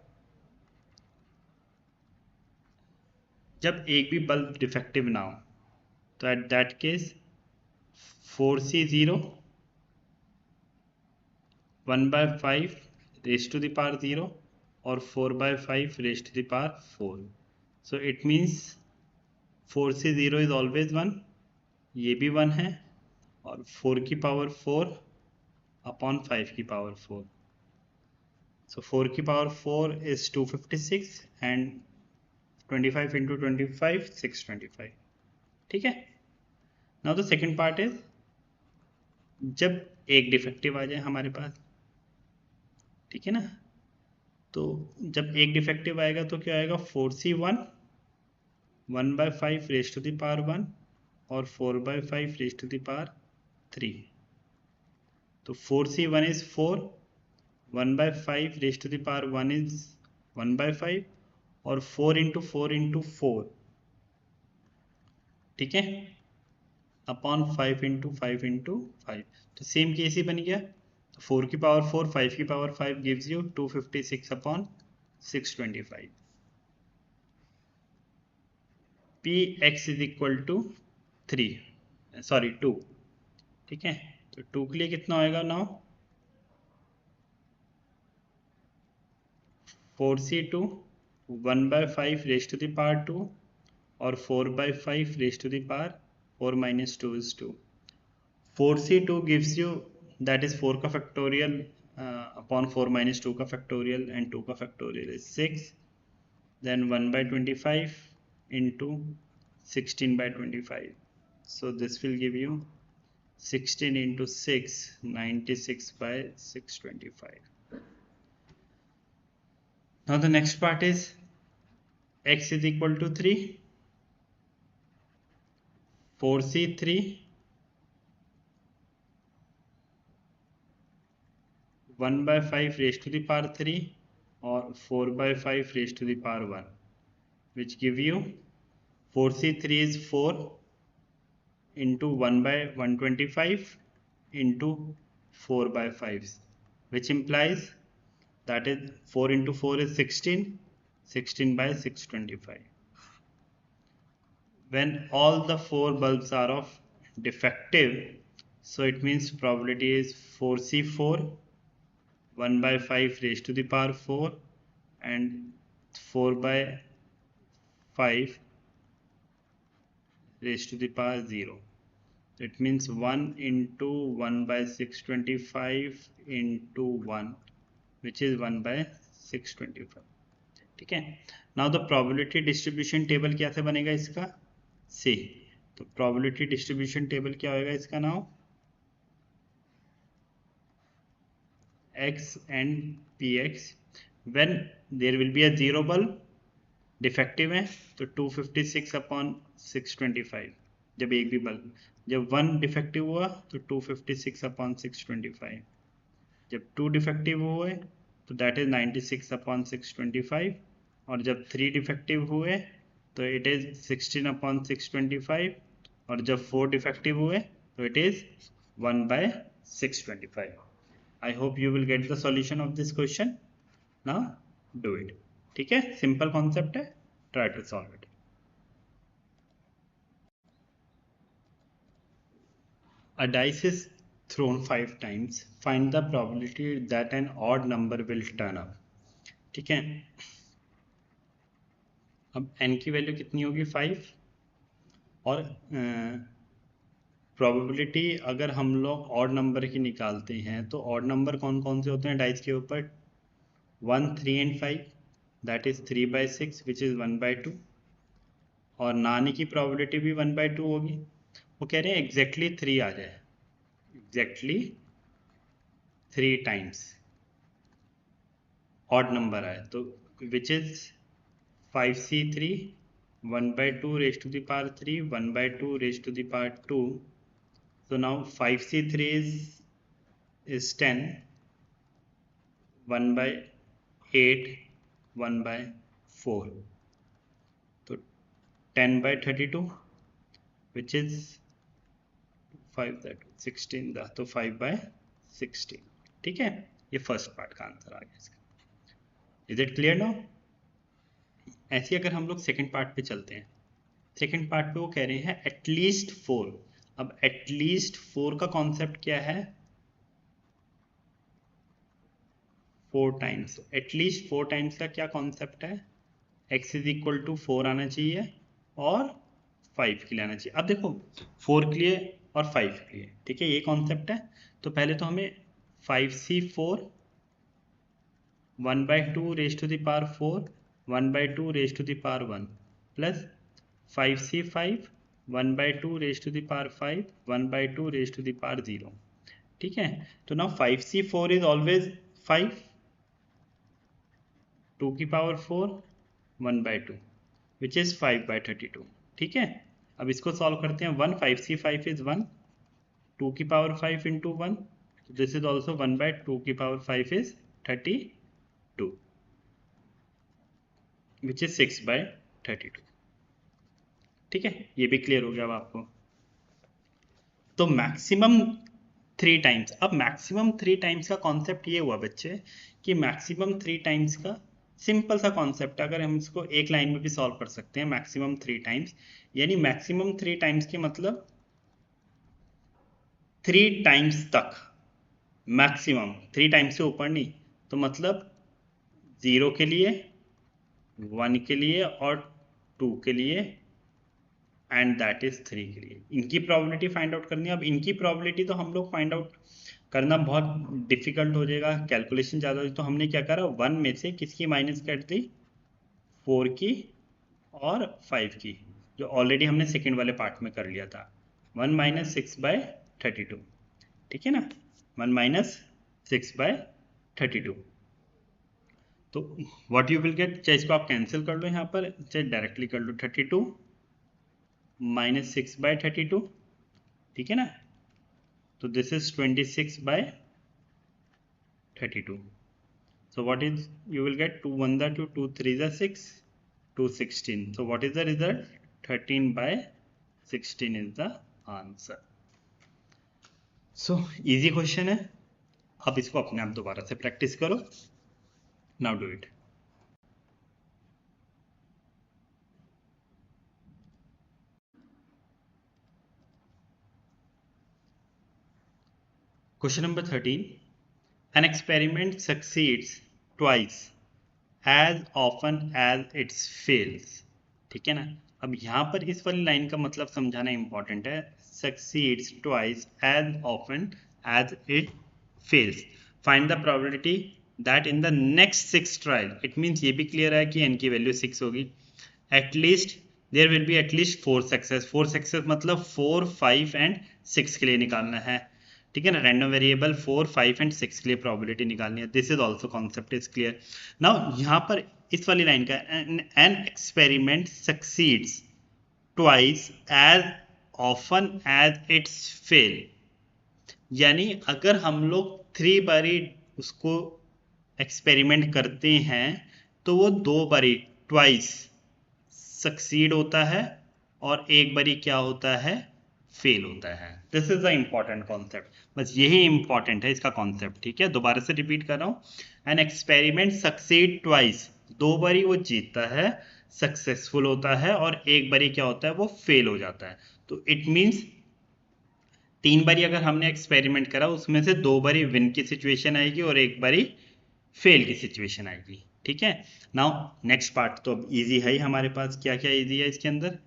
जब एक भी bulb defective ना हो तो at that case 4c0 1 by 5 raised to the power 0 और 4 by 5 raised to the power 4. So it means 4c0 is always 1. ये भी 1 है और 4 की पावर 4 अपॉन 5 की पावर 4. So 4 की पावर 4 is 256 and 25 into 25 625. ठीक है, now the second part is, जब एक डिफेक्टिव आ जाए हमारे पास, ठीक है ना, तो जब एक डिफेक्टिव आएगा तो क्या आएगा? 4c1 1 by 5 raised to the power 1 और 4 by 5 raised to the power 3. तो 4c1 is 4, 1 by 5 raised to the power 1 is 1 by 5 और 4 into 4 into 4, ठीक है, अपॉन 5 into 5 into 5. तो सेम केस ही बन गया. तो 4 की पावर 4 5 की power 5 gives you 256 upon 625. P X is equal to 2. ठीक है, तो 2 के लिए कितना होएगा now? 4c2 1 by 5 raised to the power 2 और 4 by 5 raised to the power 4 minus 2 is 2. 4c2 gives you, that is 4 का फैक्टोरियल अपॉन 4 minus 2 का फैक्टोरियल एंड 2 का factorial is 6. Then 1 by 25 into 16 by 25. So this will give you 16 into 6, 96 by 625. Now the next part is x is equal to 3. 4c3 1/5 raised to the power 3 or 4/5 raised to the power 1, which give you 4c3 is 4 into 1/125 into 4/5, which implies that is 4 into 4 is 16, 16/625. When all the 4 bulbs are of defective, so it means probability is 4c4, 1/5 raised to the power 4 and 4/5 raised to the power 0. It means 1 into 1/625 into 1, which is 1/625. ठीक है. Now the probability distribution table कैसे बनेगा इसका? C. तो probability distribution table क्या होगा इसका now? X and Px. When there will be a zero bulb, defective है तो 256/625. जब एक भी बल्ब, जब 1 डिफेक्टिव हुआ तो 256/625. जब 2 डिफेक्टिव हुए तो दैट इज 96/625. और जब 3 डिफेक्टिव हुए तो इट इज 16/625. और जब 4 डिफेक्टिव हुए तो it is 1/625. I hope you will get the solution of this question. Now do it. ठीक है, सिंपल कॉन्सेप्ट है, try to solve it. A dice is thrown 5 times. Find the probability that an odd number will turn up. ठीक है, अब n की value कितनी होगी? 5. और प्रोबेबिलिटी अगर हम लोग ऑड नंबर की निकालते हैं तो ऑड नंबर कौन कौन से होते हैं डाइस के ऊपर? 1, 3 and 5, that is 3/6, which is 1/2. और ना आने की प्रोबेबिलिटी भी 1/2 होगी. वो कह रहे हैं एग्जैक्टली 3 आ जाए, एग्जैक्टली 3 टाइम्स ऑड नंबर आए, तो which is 5c3, 1/2 raised to the power 3, 1/2 raised to the power 2. So now 5c3 is 10, 1/8, 1/4. तो 10/32, which is 5 16, तो 5/16. ठीक है, ये फर्स्ट पार्ट का आंसर आ गया इसका. Is it clear now? ऐसे अगर हम लोग सेकंड पार्ट पे चलते हैं, सेकंड पार्ट पे वो कह रहे हैं एटलीस्ट 4. अब एटलीस्ट 4 का कॉन्सेप्ट क्या है? 4 टाइम्स. एटलीस्ट 4 टाइम्स का क्या कॉन्सेप्ट है? x इज इक्वल टू 4 आना चाहिए और 5 के लिए आना चाहिए. अब देखो 4 के लिए और 5 के लिए, ठीक है, ये कॉन्सेप्ट है. तो पहले तो हमें 5c4 1/2 raised to the power 4, 1/2 raised to the power 1 plus 5c5 1/2 raised to the power 5, 1/2 raised to the power 0. ठीक है, तो now 5c4 is always 5, 2 की पावर 4, 1/2, which is 5/32. ठीक है, अब इसको सॉल्व करते हैं. 1 5c5 is 1, 2 की power 5 into 1, so this is also 1/2 की पावर 5 is 32, which is 6/32. ठीक है, ये भी क्लियर हो गया अब आपको. तो मैक्सिमम 3 टाइम्स. अब मैक्सिमम 3 टाइम्स का कॉन्सेप्ट ये हुआ बच्चे कि मैक्सिमम 3 टाइम्स का सिंपल सा कॉन्सेप्ट, अगर हम इसको एक लाइन में भी सॉल्व कर सकते हैं. मैक्सिमम 3 टाइम्स यानी मैक्सिमम 3 टाइम्स के मतलब 3 टाइम्स तक, मैक्सिमम 3 टाइम्स से ऊपर नहीं. तो मतलब 0 के लिए, 1 के लिए और 2 के लिए एंड दैट इज 3 के लिए. इनकी प्रोबेबिलिटी फाइंड आउट करनी है. अब इनकी प्रोबेबिलिटी तो हम लोग फाइंड आउट करना बहुत डिफिकल्ट हो जाएगा, कैलकुलेशन ज़्यादा होगी. तो हमने क्या करा, 1 में से किसकी माइनस कर दी? 4 की और 5 की, जो ऑलरेडी हमने सेकेंड वाले पार्ट में कर लिया था. 1 - 6/32. ठीक है ना, 1 - 6/32. तो व्हाट यू विल गेट, चाहे इसको आप कैंसिल कर लो यहाँ पर, चाहे डायरेक्टली कर लो. 32 - 6/32. ठीक है ना, तो this is 26/32. 32. So what is, you will get 2 1 the 2, 2 3 the 6, 2 16. So what is the result? 13 by 16 is the answer. So easy question है. अब इसको अपने आप दोबारा से प्रैक्टिस करो. Now do it. Question number 13. An experiment succeeds twice as often as it fails. ठीक है ना. अब यहाँ पर इस वाली लाइन का मतलब समझाना इंपॉर्टेंट है. Succeeds twice as often as it fails. Find the probability that in the next 6 trial, it means ये भी क्लियर है कि n की वैल्यू 6 होगी. At least there will be at least 4 success. 4 success मतलब 4, 5 एंड 6 के लिए निकालना है. ठीक है ना. रैंडम वेरिएबल 4, 5 एंड 6 के लिए प्रोबेबिलिटी निकालनी है. This is also concept is clear. Now यहाँ पर इस वाली लाइन का an experiment succeeds twice as often as its fail. यानी अगर हम लोग 3 बारी उसको एक्सपेरिमेंट करते हैं तो वो 2 बारी ट्वाइस सक्सीड होता है और 1 बारी क्या होता है, फेल होता है. This is the important concept. बस यही इंपॉर्टेंट है इसका कॉन्सेप्ट. ठीक है, दोबारा से रिपीट कर रहा हूं. एन एक्सपेरिमेंट सक्सीड ट्वाइस, 2 बारी वो जीतता है, सक्सेसफुल होता है, और 1 बारी क्या होता है, वो फेल हो जाता है. तो इट मीन्स 3 बारी अगर हमने एक्सपेरिमेंट करा उसमें से 2 बारी विन की सिचुएशन आएगी और 1 बारी फेल की सिचुएशन आएगी. ठीक है. नाउ नेक्स्ट पार्ट तो अब इजी है ही हमारे पास. क्या क्या इजी है इसके अंदर.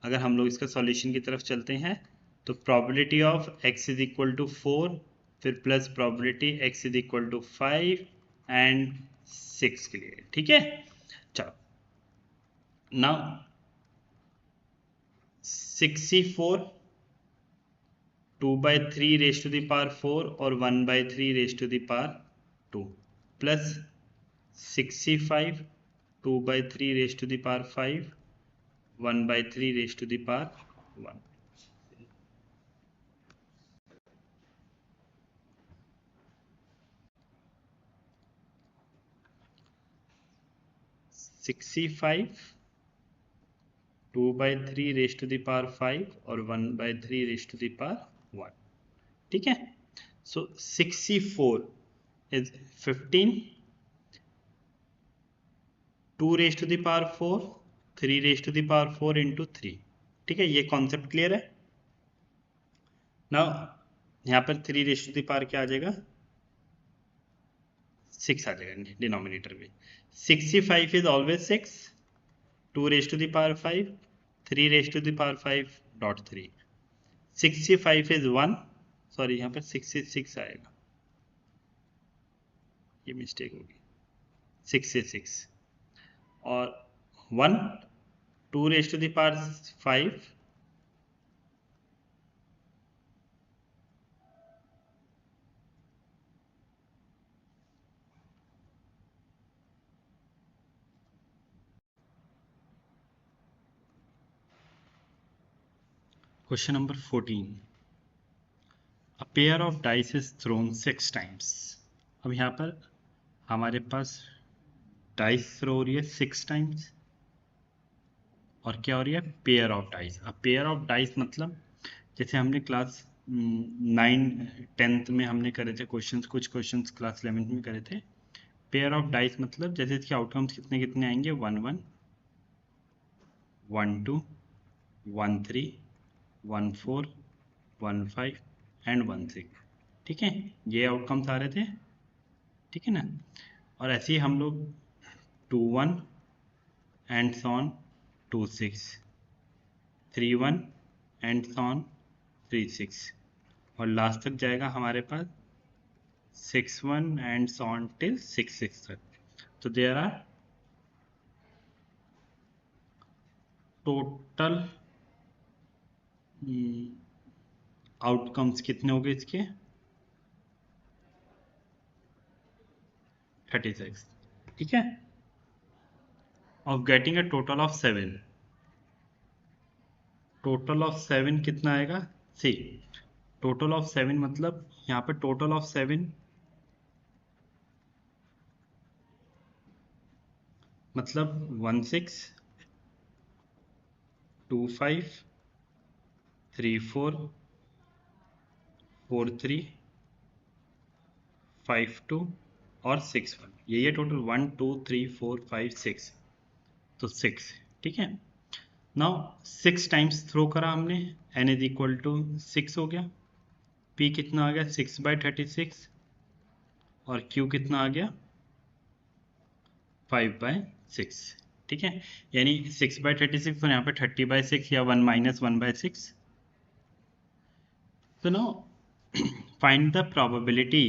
अगर हम लोग इसका सॉल्यूशन की तरफ चलते हैं तो probability of x is equal to 4, फिर plus probability x is equal to 5 and 6 के लिए. ठीक है. चलो now 64 2 by 3 raised to the power 4 और 1 by 3 raised to the power 2 plus 65 2 by 3 raised to the power 5 1 by 3 raised to the power 1. Sixty five 2 by 3 raised to the power 5 और 1 by 3 raised to the power 1. ठीक है. सो 64 is 15, 2 raised to the power 4, 3 raised to the power 4 into 3. ठीक है, ये concept clear है. Now यहाँ पर 3 raised to the power क्या आ जाएगा, 6 आ जाएगा डिनोमिनेटर में. 65 is always 6, 2 raised to the power 5, 3 raised to the power 5 dot 3. 65 is 1, sorry यहाँ पर 66 आएगा, ये मिस्टेक होगी. 66 और 1 2 raised to the power 5 Question number 14. A pair of dice is thrown 6 times. अब यहाँ पर हमारे पास डाइस थ्रो हो रही है 6 टाइम्स और क्या हो रही है, पेयर ऑफ डाइस. अब पेयर ऑफ डाइस मतलब जैसे हमने क्लास 9-10th में हमने करे थे क्वेश्चंस, कुछ क्वेश्चंस क्लास 11th में करे थे. पेयर ऑफ डाइस मतलब जैसे इसके आउटकम्स कितने कितने आएंगे, 1 1 1 2 1 3 1 4 1 5 एंड 1 6. ठीक है, ये आउटकम्स आ रहे थे. ठीक है ना. और ऐसे ही हम लोग 2 1 एंड सॉन 2 6, 3 1 एंड सॉन 3 6 और लास्ट तक जाएगा हमारे पास 6 1 एंड सॉन टिल 6 6 तक. तो देयर आर टोटल आउटकम्स कितने हो गए इसके, 36. ठीक है. Of getting a total of 7. Total of 7 कितना आएगा, सी टोटल ऑफ 7 मतलब यहाँ पे टोटल ऑफ 7 मतलब 1 6 2 5 3 4 4 3 5 2 और 6 1, यही है टोटल 1 2 3 4 5 6, तो 6, ठीक है। नाउ 6 टाइम्स थ्रो करा हमने, n इज इक्वल टू 6 हो गया, p कितना आ गया 6/36 और q कितना आ गया 5/6, ठीक है। यानी 6/36 और यहाँ पे 30/6 या 1 - 1/6। So now find the probability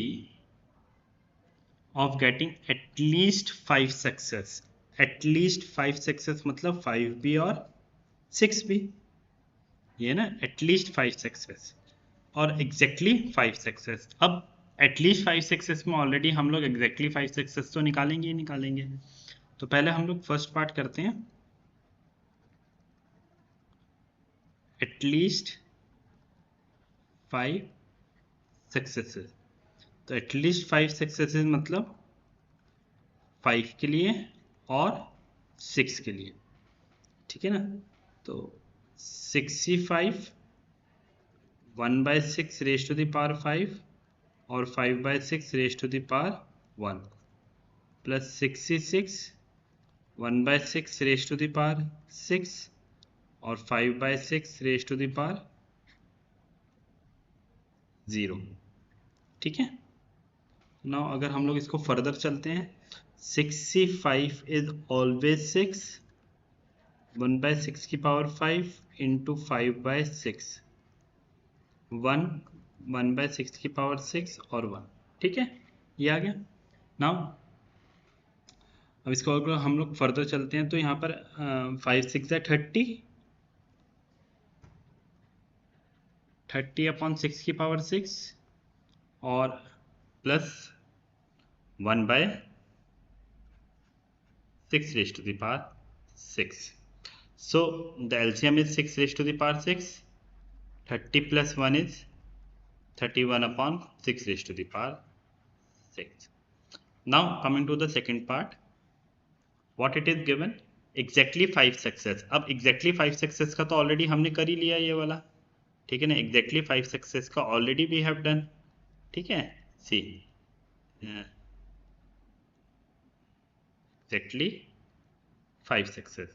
of getting at least 5 success. At least 5 success मतलब 5 भी और 6 भी, ये ना at least 5 success और exactly 5 success। अब at least 5 success में ऑलरेडी हम लोग exactly 5 success तो निकालेंगे ही निकालेंगे। तो पहले हम लोग फर्स्ट पार्ट करते हैं, at least 5 successes। तो एटलीस्ट 5 सक्सेसेस मतलब 5 के लिए और 6 के लिए, ठीक है ना। तो 65 1/6 रेज टू द पावर 5 और 5/6 raise to the power 1 plus 66 1/6 raise to the power 6 और 5/6 रेज टू द पावर 0, ठीक है। नाउ अगर हम लोग इसको फर्दर चलते हैं, 65 इज ऑलवेज 6, 1/6 की पावर 5 इंटू 5/6, 1/6 की पावर 6 और 1, ठीक है, ये आ गया। नाउ अब इसको अगर हम लोग फर्दर चलते हैं तो यहाँ पर 5 6 है 30, 30/6 की पावर 6 और plus 1/6 raised to the power 6. So the LCM is 6 raised to the power 6. 30 plus 1 is 31/6 raised to the power 6. Now coming to the second part, what it is given, exactly 5 success। अब exactly 5 success का तो already हमने कर ही लिया ये वाला, ठीक है ना। exactly 5 success का ऑलरेडी we have done, ठीक है। see exactly 5 success,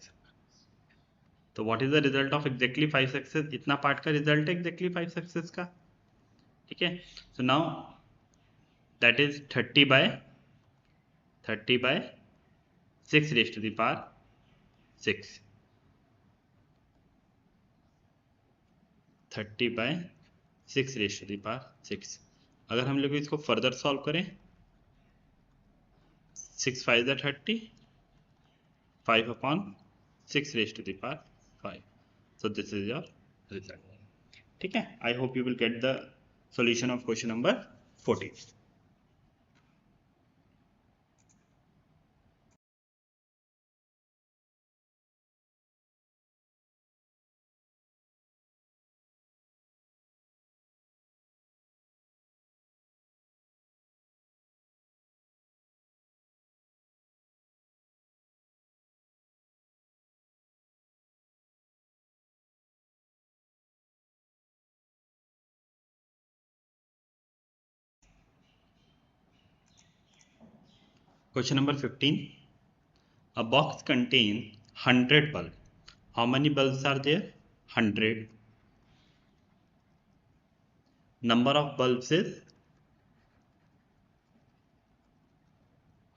तो what is the result of exactly 5 success, इतना पार्ट का रिजल्ट है एग्जैक्टली 5 सक्सेस का, ठीक है। So now that is 30/6 raise to the power 6, 30/6 raise to the power 6। अगर हम लोग इसको फर्दर सॉल्व करें, 6 5 30, 5/6 raise to the power 5, so this is your result, ठीक है। I hope you will get the solution of question number 14। Question number 15. A box contains 100 bulbs. How many bulbs are there? 100. Number of bulbs is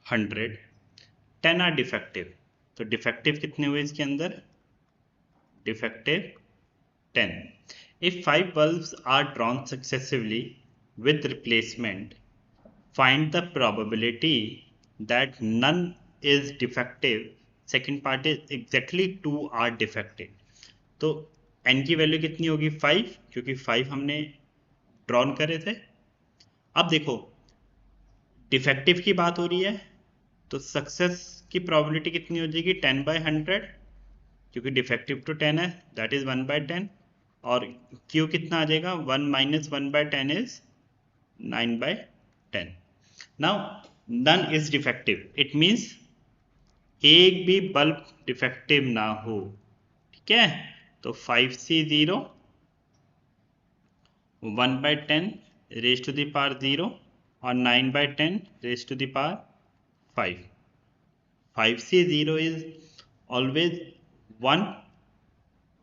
100. 10 are defective. तो defective कितने हुए इसके अंदर? Defective 10. If 5 bulbs are drawn successively with replacement, find the probability that none is defective. Second part is exactly 2 are defective. तो n की value कितनी होगी 5, क्योंकि 5 हमने ड्रॉन करे थे। अब देखो डिफेक्टिव की बात हो रही है, तो सक्सेस की प्रोबेबिलिटी कितनी हो जाएगी 10/100, क्योंकि डिफेक्टिव तो 10 है, दैट इज 1/10। और Q कितना आ जाएगा 1 - 1/10 is 9/10। Now none is defective, it means एक भी बल्ब डिफेक्टिव ना हो, ठीक है। तो 5C0 1/10 raise to the power 0 और 9/10 raise to the power 5. 5C0 is always 1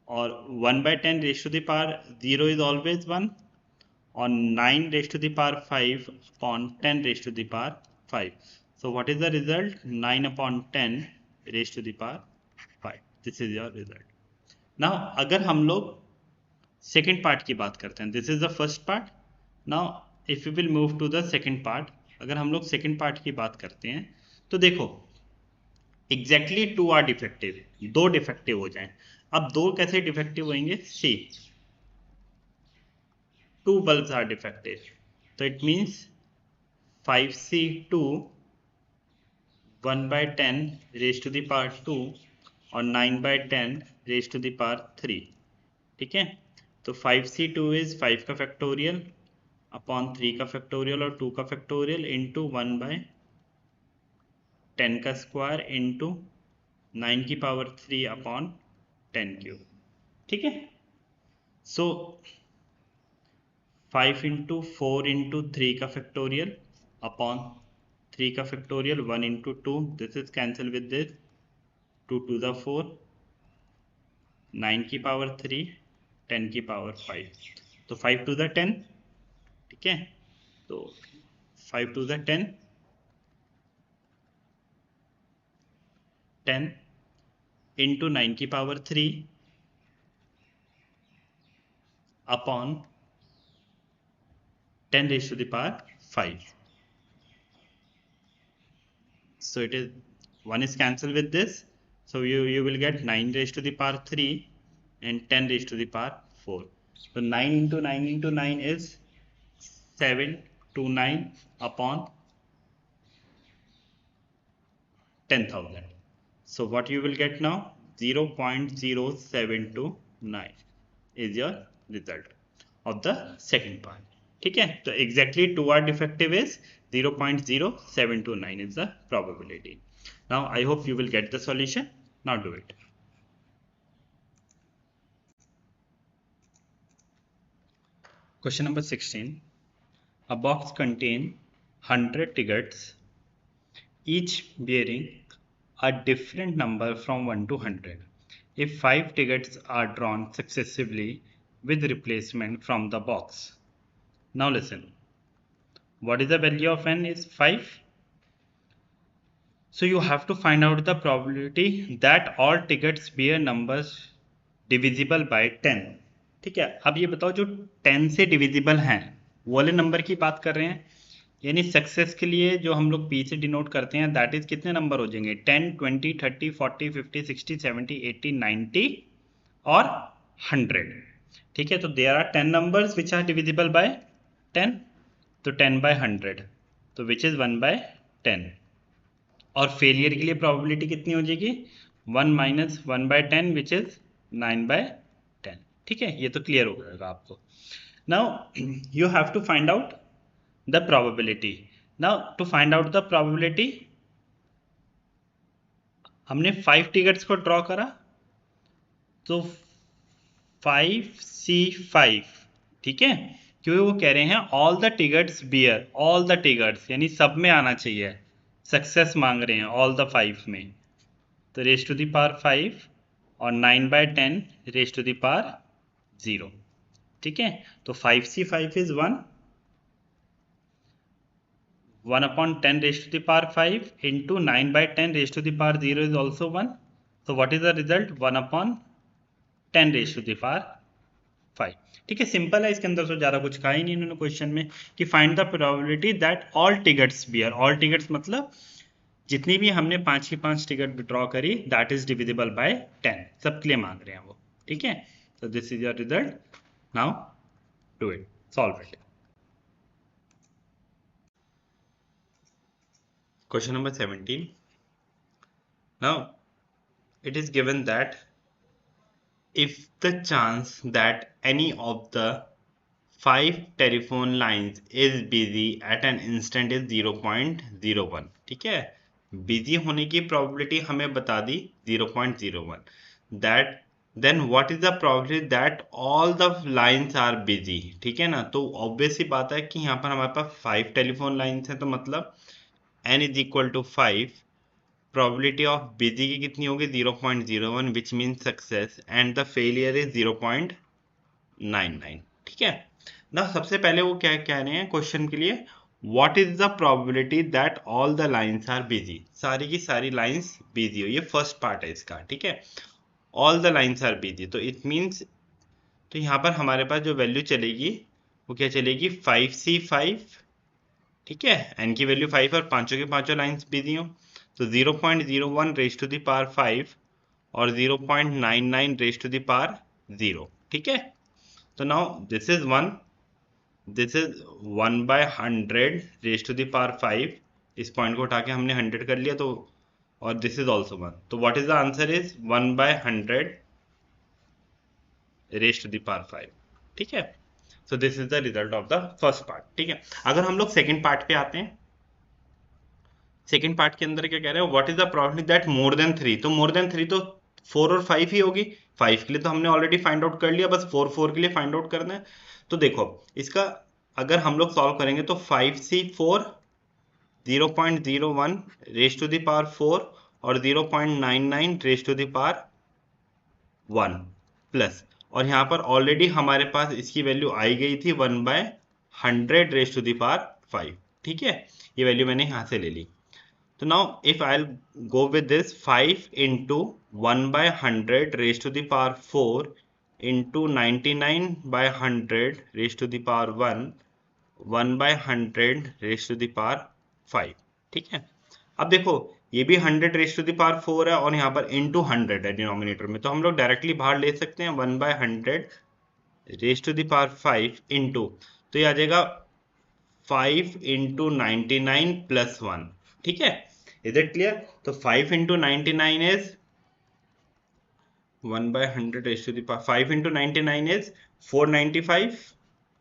और 1/10 raise to the power 0 is always 1 और 9 raised to the power 5 upon 10 raised to the power 5. So what is the result? 9 upon 10 raised to the power 5. This is your result. Now अगर हम लोग second part की बात करते हैं, this is the first part. Now if you will move to the second part, अगर हम लोग सेकेंड पार्ट की बात करते हैं तो देखो एग्जैक्टली 2 आर डिफेक्टिव, 2 डिफेक्टिव हो जाएं. अब 2 कैसे डिफेक्टिव होंगे? सी 2 bulbs are defective, so it means 5C2 1/10 raised to the power 2 और 9/10 raised to the power 3. ठीक है, तो 5C2 is 5 का फैक्टोरियल अपॉन 3 का फैक्टोरियल और 2 का फैक्टोरियल इंटू 1/10 का स्क्वायर इंटू 9 की पावर 3 अपॉन 10 क्यूब. ठीक है, सो 5 इंटू 4 इंटू 3 का फैक्टोरियल अपॉन 3 का factorial 1 into 2, this is cancel with this, 2 to the 4, 9 की पावर 3, 10 की पावर 5, तो 5 to the 10. ठीक है, तो 5 to the 10, 10 इंटू 9 की power 3 upon 10 raised to the power 5. So it is 1 is cancelled with this, so you will get 9 raised to the power 3 and 10 raised to the power 4. So 9 into 9 into 9 is 729 upon 10,000. So what you will get now? 0.0729 is your result of the second part. ठीक है, तो exactly 2 are defective is 0.0729 is the probability. Now I hope you will get the solution. Now do it. Question number 16. A box contains 100 tickets, each bearing a different number from 1 to 100. If 5 tickets are drawn successively with replacement from the box. Now listen, what is the value of n is 5. So you have to find out the probability that all tickets bear numbers divisible by 10. ठीक है, अब ये बताओ जो 10 से divisible हैं वो वाले नंबर की बात कर रहे हैं, यानी सक्सेस के लिए जो हम लोग पी से डिनोट करते हैं, दैट इज कितने नंबर हो जाएंगे? 10, 20, 30, 40, 50, 60, 70, 80, 90 और 100. ठीक है, तो there are 10 numbers which are divisible by 10, तो 10 by 100, तो विच इज 1/10. और फेलियर के लिए प्रोबेबिलिटी कितनी हो जाएगी? 1 माइनस 1/10 विच इज 9/10. ठीक है, ये तो क्लियर हो जाएगा आपको. Now you have to find out the probability. Now to find out the probability हमने 5 टिकट्स को ड्रॉ करा, तो 5C5. ठीक है, क्योंकि वो कह रहे हैं all the tickets bear, all the tickets यानी सब में आना चाहिए, सक्सेस मांग रहे हैं ऑल द 5 में, तो रेज टू द पावर 5 और 9/10 रेज टू द पावर 0. ठीक है, तो 5C5 is 1, 1 upon 10 raised to the power 5 into 9/10 raised to the power 0 is also 1. So what is the result? 1 upon 10 raised to the power 5. ठीक है, simple है, इसके अंदर तो ज़्यादा कुछ कहा ही नहीं इन्होंने क्वेश्चन में कि find the probability that all tickets bear. All tickets मतलब जितनी भी हमने 5 की 5 टिकट ड्रॉ करी दैट इज डिविजिबल बाय 10, सबके लिए मांग रहे हैं वो. ठीक है, so this is your result. Now do it, solve it. Question number 17. Now it is given that if the chance that any of the 5 telephone lines is busy at an instant is 0.01. ठीक है, busy होने की probability हमें बता दी 0.01, that then what is the probability that all the lines are busy, ठीक है ना। तो ऑब्वियस सी बात है कि यहाँ पर हमारे पास 5 टेलीफोन लाइंस हैं, तो मतलब n is equal to 5, probability of busy की कितनी होगी 0.01, which mean success, and the failure is 0.99, ठीक है ना। सबसे पहले वो क्या कह रहे हैं क्वेश्चन के लिए, what is the probability that all the lines are busy, सारी की सारी लाइंस बिजी हो, ये फर्स्ट पार्ट है इसका, ठीक है। All the lines are busy, तो इट मीन्स, तो यहाँ पर हमारे पास जो वैल्यू चलेगी वो क्या चलेगी 5C5, ठीक है, n की वैल्यू 5 और पांचों के पांचों लाइंस बिजी हो, तो 0.01 रेज टू द पावर 5 और 0.99 रेज टू द पावर 0, ठीक है। तो now this is 1, this is 1/100 raise to the power 5, इस पॉइंट को उठा के हमने 100 कर लिया, तो और दिस इज ऑल्सो 1, तो what is the answer is 1/100 raise to the power 5, ठीक है। So this is the result of the first part, ठीक है। अगर हम लोग सेकेंड पार्ट पे आते हैं, सेकेंड पार्ट के अंदर क्या कह रहे हैं, what is the probability that more than 3, तो मोर देन 3 तो 4 और 5 ही होगी, 5 के लिए तो हमने ऑलरेडी फाइंड आउट कर लिया, बस 4 के लिए फाइंड आउट करना है। तो देखो इसका अगर हम लोग सॉल्व करेंगे तो 5C4 0.01 raise to the power 4 और 0.99 raise to the power 1 plus, और यहाँ पर ऑलरेडी हमारे पास इसकी वैल्यू आई गई थी 1/100 रेज टू द पावर 5, ठीक है, ये वैल्यू मैंने यहाँ से ले ली। So now if I'll go with this 5 into 1/100 raised to the power 4 into 99/100 raised to the power 1, 1/100 raised to the power 5, ठीक है। अब देखो ये भी 100 raised to the power 4 है और यहाँ पर into 100 है डिनोमिनेटर में, तो हम लोग डायरेक्टली बाहर ले सकते हैं 1/100 raised to the power 5 into, तो ये आ जाएगा 5 into 99 plus 1, ठीक है। Is it clear? तो 5 into 99 is 1/100 raised to the power 5 into 99 is 495,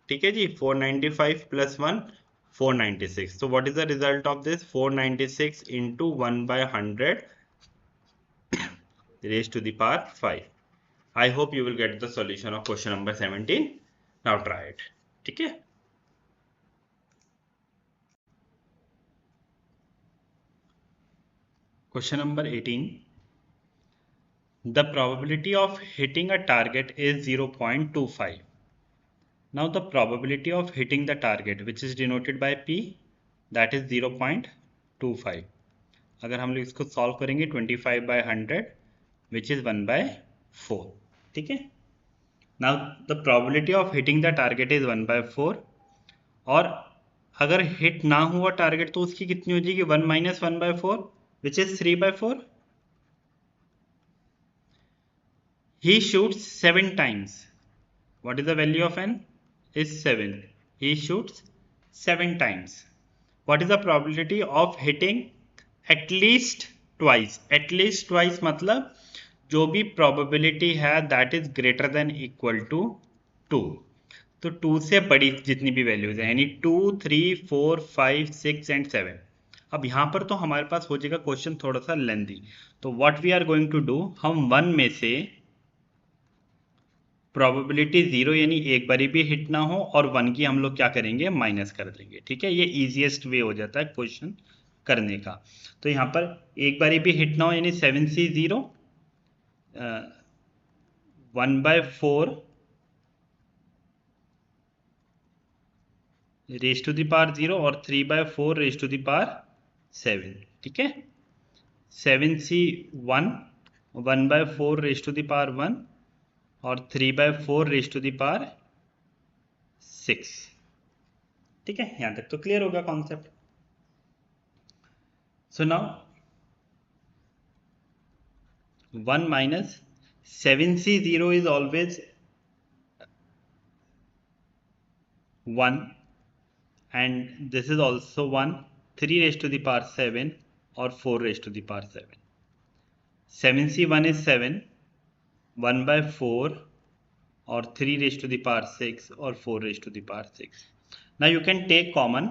ठीक है जी, 495 plus 1 496, so what is the result of this 496 into 1/100 raised to the power 5. I hope you will get the solution of question number 17. Now try it, ठीक है। Question number 18. The probability of hitting a target is 0.25. Now the probability of hitting the target, which is denoted by P, that is 0.25. अगर हम लोग इसको solve करेंगे 25/100 which is 1/4, ठीक है। Now the probability of hitting the target is 1/4, और अगर hit ना हुआ टारगेट तो उसकी कितनी हो जाएगी 1 - 1/4 which is 3/4. He shoots 7 times. What is the value of n? Is 7. He shoots 7 times. What is the probability of hitting at least twice? At least twice मतलब जो भी probability है that is greater than equal to 2. तो 2 से बड़ी जितनी भी values है, यानी 2, 3, 4, 5, 6 एंड 7। अब यहाँ पर तो हमारे पास हो जाएगा क्वेश्चन थोड़ा सा लेंथी, तो what we are going to do, हम 1 में से प्रोबेबिलिटी 0 यानी एक बारी भी हिट ना हो और 1 की हम लोग क्या करेंगे माइनस कर देंगे, ठीक है। ये इजीएस्ट वे हो जाता है क्वेश्चन करने का। तो यहाँ पर एक बारी भी हिट ना हो यानी 7C0 1/4 raise to the power 0 और 3/4 रेज टू द पावर 7, ठीक है। 7C1 1/4 raise to the power 1 और 3/4 रेज टू द पावर 6, ठीक है। यहां तक तो क्लियर होगा concept. So now 1 minus 7C0 is always 1 and this is also 1, 3 raised to the power 7 और 4 raised to the power 7. 7C1 is 7, 1/4 और 3 raised to the power 6 और 4 raised to the power 6. Now you can take common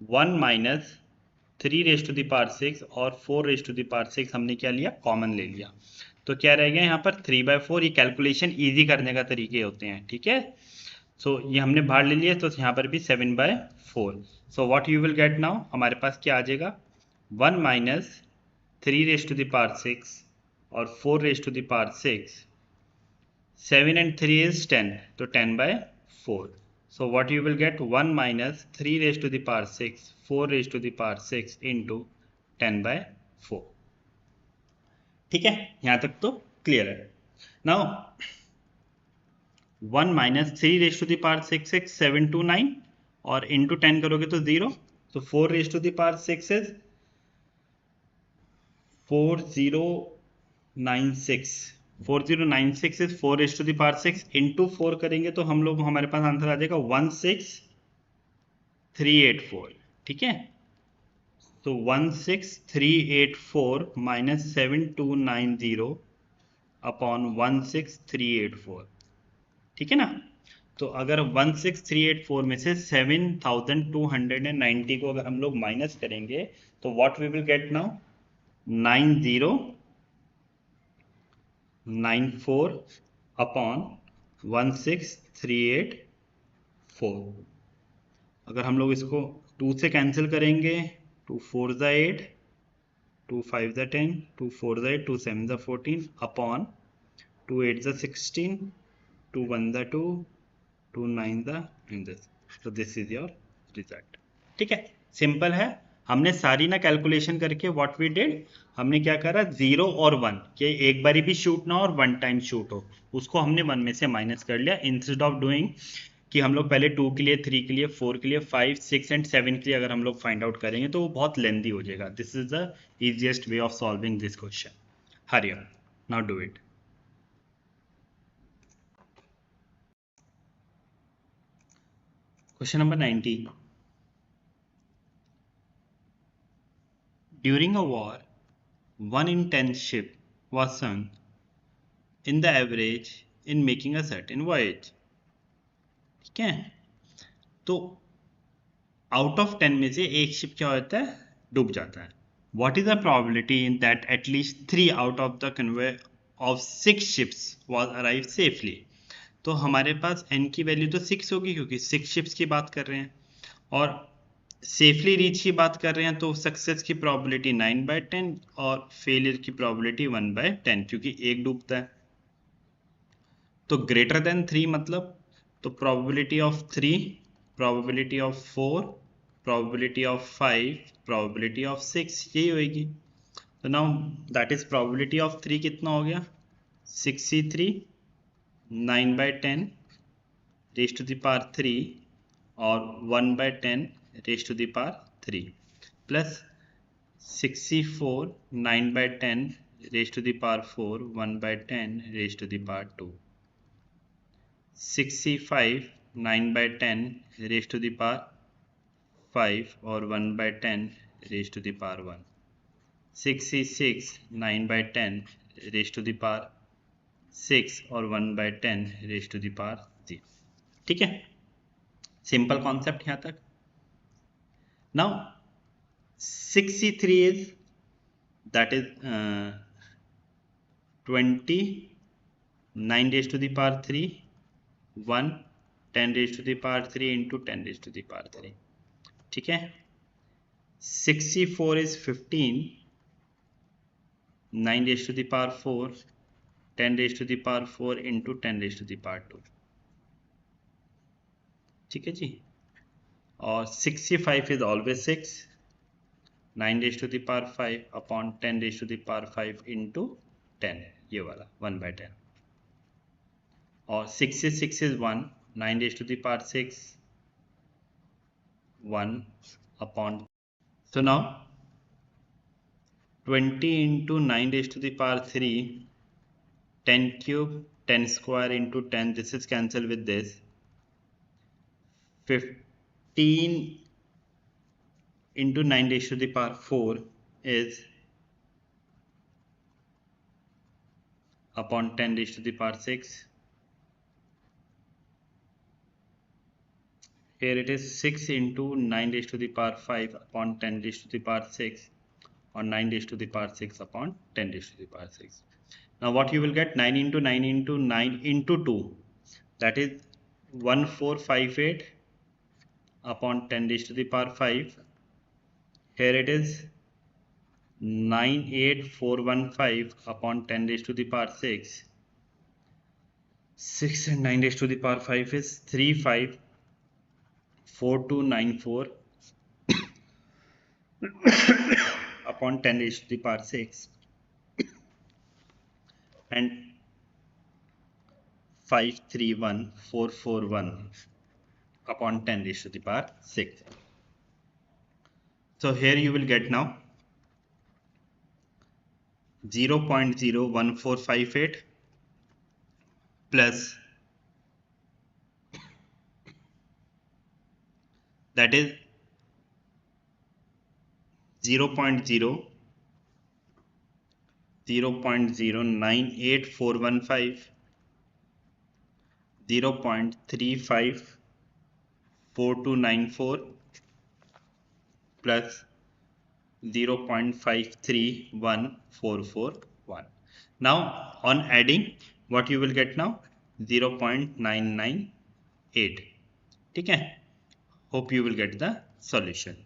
1 minus 3 raise to the power 6 और 4 raise to the power 6 हमने क्या लिया, common ले लिया, तो क्या रह गया यहाँ पर 3/4। ये कैलकुलेशन इजी करने का तरीके होते हैं, ठीक है। सो ये हमने बाहर ले लिया, तो यहाँ पर भी 7/4। So what you will get now, हमारे पास क्या आ जाएगा, 1 minus 3 raise to the power 6 और 4 raise to the power 6, 7 and 3 is 10, so 10/4. So what you will get, 1 minus 3 raised to the power 6, 4 raised to the power 6 into 10/4. ठीक है, यहाँ तक तो क्लियर है। Now 1 minus 3 raise to the power 6 6 729 और into 10 करोगे तो 0, तो 4 raise to the power 6 is 4096, 4096 is 4 raise to the power 6 into 4 करेंगे तो हम लोग, हमारे पास आंसर आ जाएगा 16384, ठीक है। तो 16384 माइनस 7290 अपॉन 16384, ठीक है ना। तो अगर 16384 में से 7290 को अगर हम लोग माइनस करेंगे तो what we will get now, 9094 upon 16384। अगर हम लोग इसको 2 से कैंसिल करेंगे, 2 4 ज़ा 8, 2 5 ज़ा 10, 2 4 ज़ा 8, 2 7 ज़ा 14 अपॉन 2 8 ज़ा 16, 2 1 ज़ा 2, 2 9 ज़ा दिस। तो दिस इज योर रिजल्ट, ठीक है। सिंपल है, हमने सारी ना कैलकुलेशन करके व्हाट वी डिड, हमने क्या करा, 0 और 1 के एक बारी भी शूट ना हो और 1 टाइम शूट हो, उसको हमने 1 में से माइनस कर लिया, इंस्टेड ऑफ डूइंग कि हम लोग पहले 2 के लिए, 3 के लिए, 4 के लिए, 5 6 एंड 7 के लिए अगर हम लोग फाइंड आउट करेंगे तो वो बहुत लेंदी हो जाएगा। This is the easiest way of solving this question. Hurry up, now do it. Question number 90. During a war, 1 in 10 ship was sunk in the average in making a certain voyage. ठीक है, तो out of 10 में से एक ship क्या होता है, डूब जाता है। What is the probability in that at least 3 out of the convoy of 6 ships was arrived safely? तो हमारे पास n की वैल्यू तो 6 होगी क्योंकि 6 शिप्स की बात कर रहे हैं, और सेफली रीच की बात कर रहे हैं, तो सक्सेस की प्रोबेबिलिटी 9/10 और फेलियर की प्रोबेबिलिटी 1/10 क्योंकि एक डूबता है। तो ग्रेटर देन 3 मतलब, तो probability of 3, probability of 4, probability of 5, probability of 6, यही होगी। तो now that is probability of 3 कितना हो गया, 63, 9/10 रेज टू द पावर 3 और 1/10 raise to the power 3 plus 64, 9/10 raise to the power 4, 1/10 raise to the power 2, 65, 9/10 raise to the power 5 और 1/10 raise to the power 1, 66, 9/10 raise to the power 6 और 1/10 raise to the power 0, ठीक है। Simple concept यहाँ तक। Now 63 is, that is 20, 9 raised to the power 3, 1, 10 raised to the power 3 into 10 raised to the power 3, ठीक है। 64 is 15, 9 raised to the power 4, 10 raised to the power 4 into 10 raised to the power 2, ठीक है जी। और 65 is always 6, 9 raised to the power 5 upon 10 raised to the power 5 into 10, ये वाला 1/10, और 66 is 1, 9 raised to the power 6, 1 upon, so now 20 into 9 raised to the power 3, 10 cube, 10 square into 10, this is cancelled with this, 15 into 9 raised to the power 4 is upon 10 raised to the power 6, here it is 6 into 9 raised to the power 5 upon 10 raised to the power 6 or 9 raised to the power 6 upon 10 raised to the power 6. Now what you will get, 9 into 9 into 9 into 2, that is 1458 upon 10 raised to the power 5. Here it is 98415 upon 10 raised to the power 6. 6 and 9 raised to the power 5 is 354294 upon 10 raised to the power 6 and 531441 upon 10 raised to the power 6. So here you will get now 0.01458 plus, that is 0.09845 0.354294 plus 0.531441. Now on adding, what you will get now, 0.998. ठीक है, hope you will get the solution.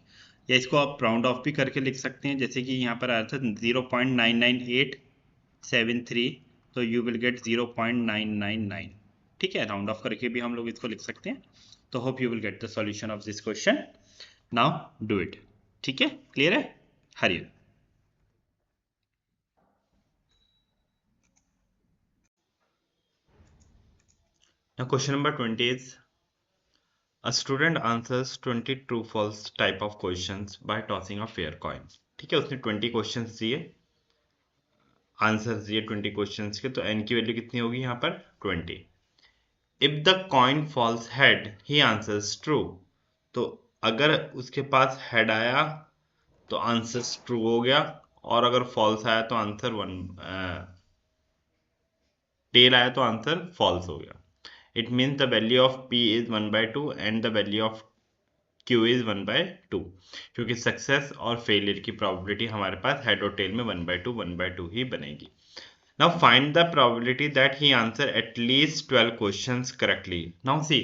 या इसको आप round of भी करके लिख सकते हैं, जैसे कि यहाँ पर आया था 0.99873, तो यू विल गेट 0.999. ठीक है, राउंड ऑफ करके भी हम लोग इसको लिख सकते हैं. तो hope you will get the solution of this question. Now do it. ठीक है, क्लियर है? हरी. Now question number 20 is, a student answers 20 true false type of questions by tossing a fair coin. ठीक है, उसने 20 क्वेश्चंस दिए, answers दिए 20 questions के, तो n की वैल्यू कितनी होगी यहाँ पर 20. If the coin falls head he answers true. तो अगर उसके पास हेड आया तो आंसर ट्रू हो गया, और अगर फॉल्स आया तो आंसर टेल आया तो आंसर फॉल्स हो गया. It means the value of P is 1/2 and the value of Q is 1/2, क्योंकि सक्सेस और फेलियर की प्रोबेबिलिटी हमारे पास हेड और टेल में 1/2 ही बनेगी. Now find the probability that he answer at least 12 questions correctly. Now see,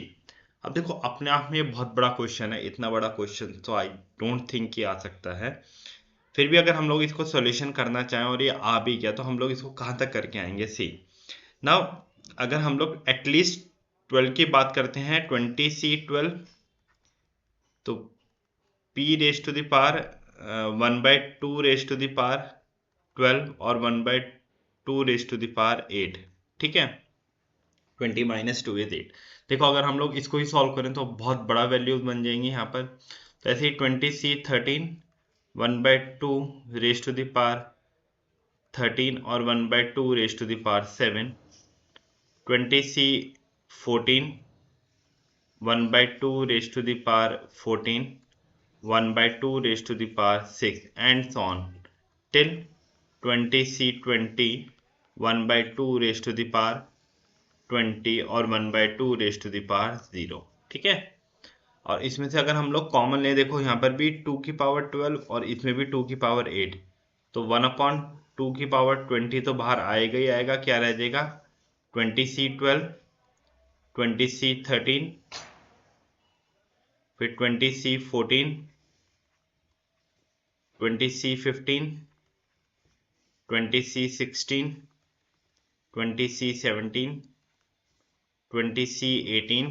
अब देखो अपने आप में ये बहुत बड़ा क्वेश्चन है, इतना बड़ा क्वेश्चन तो आई डोंट थिंक कि आ सकता है. फिर भी अगर हम लोग इसको सॉल्यूशन करना चाहें और ये आ भी गया तो हम लोग इसको कहाँ तक करके आएंगे. सी नाउ, अगर हम लोग एटलीस्ट 12 की बात करते हैं, 20C12, तो P raise to the power 1/2 raise to the power 12 और 1/2 रेज टू द पावर 8. ठीक है, 20 - 2 is 8. देखो अगर हम लोग इसको ही सॉल्व करें तो बहुत बड़ा वैल्यूज बन जाएंगी यहाँ पर. तो ऐसे ही 20C13 1/2 raise to the power 13 और 1/2 raise to the power 7. 20C14 1/2 raised to the power 14, 1/2 raised to the power 6, and so on till 20C20 1/2 raised to the power 20 और 1/2 raised to the power 0. ठीक है, और इसमें से अगर हम लोग कॉमन ले, देखो यहाँ पर भी 2 की पावर 12 और इसमें भी 2 की पावर 8, तो 1/2 की पावर 20 तो बाहर आएगा ही आएगा. क्या रह जाएगा, 20C12, 20C13, फिर 20C14, 20C15, 20C16, 20C17, 20C18,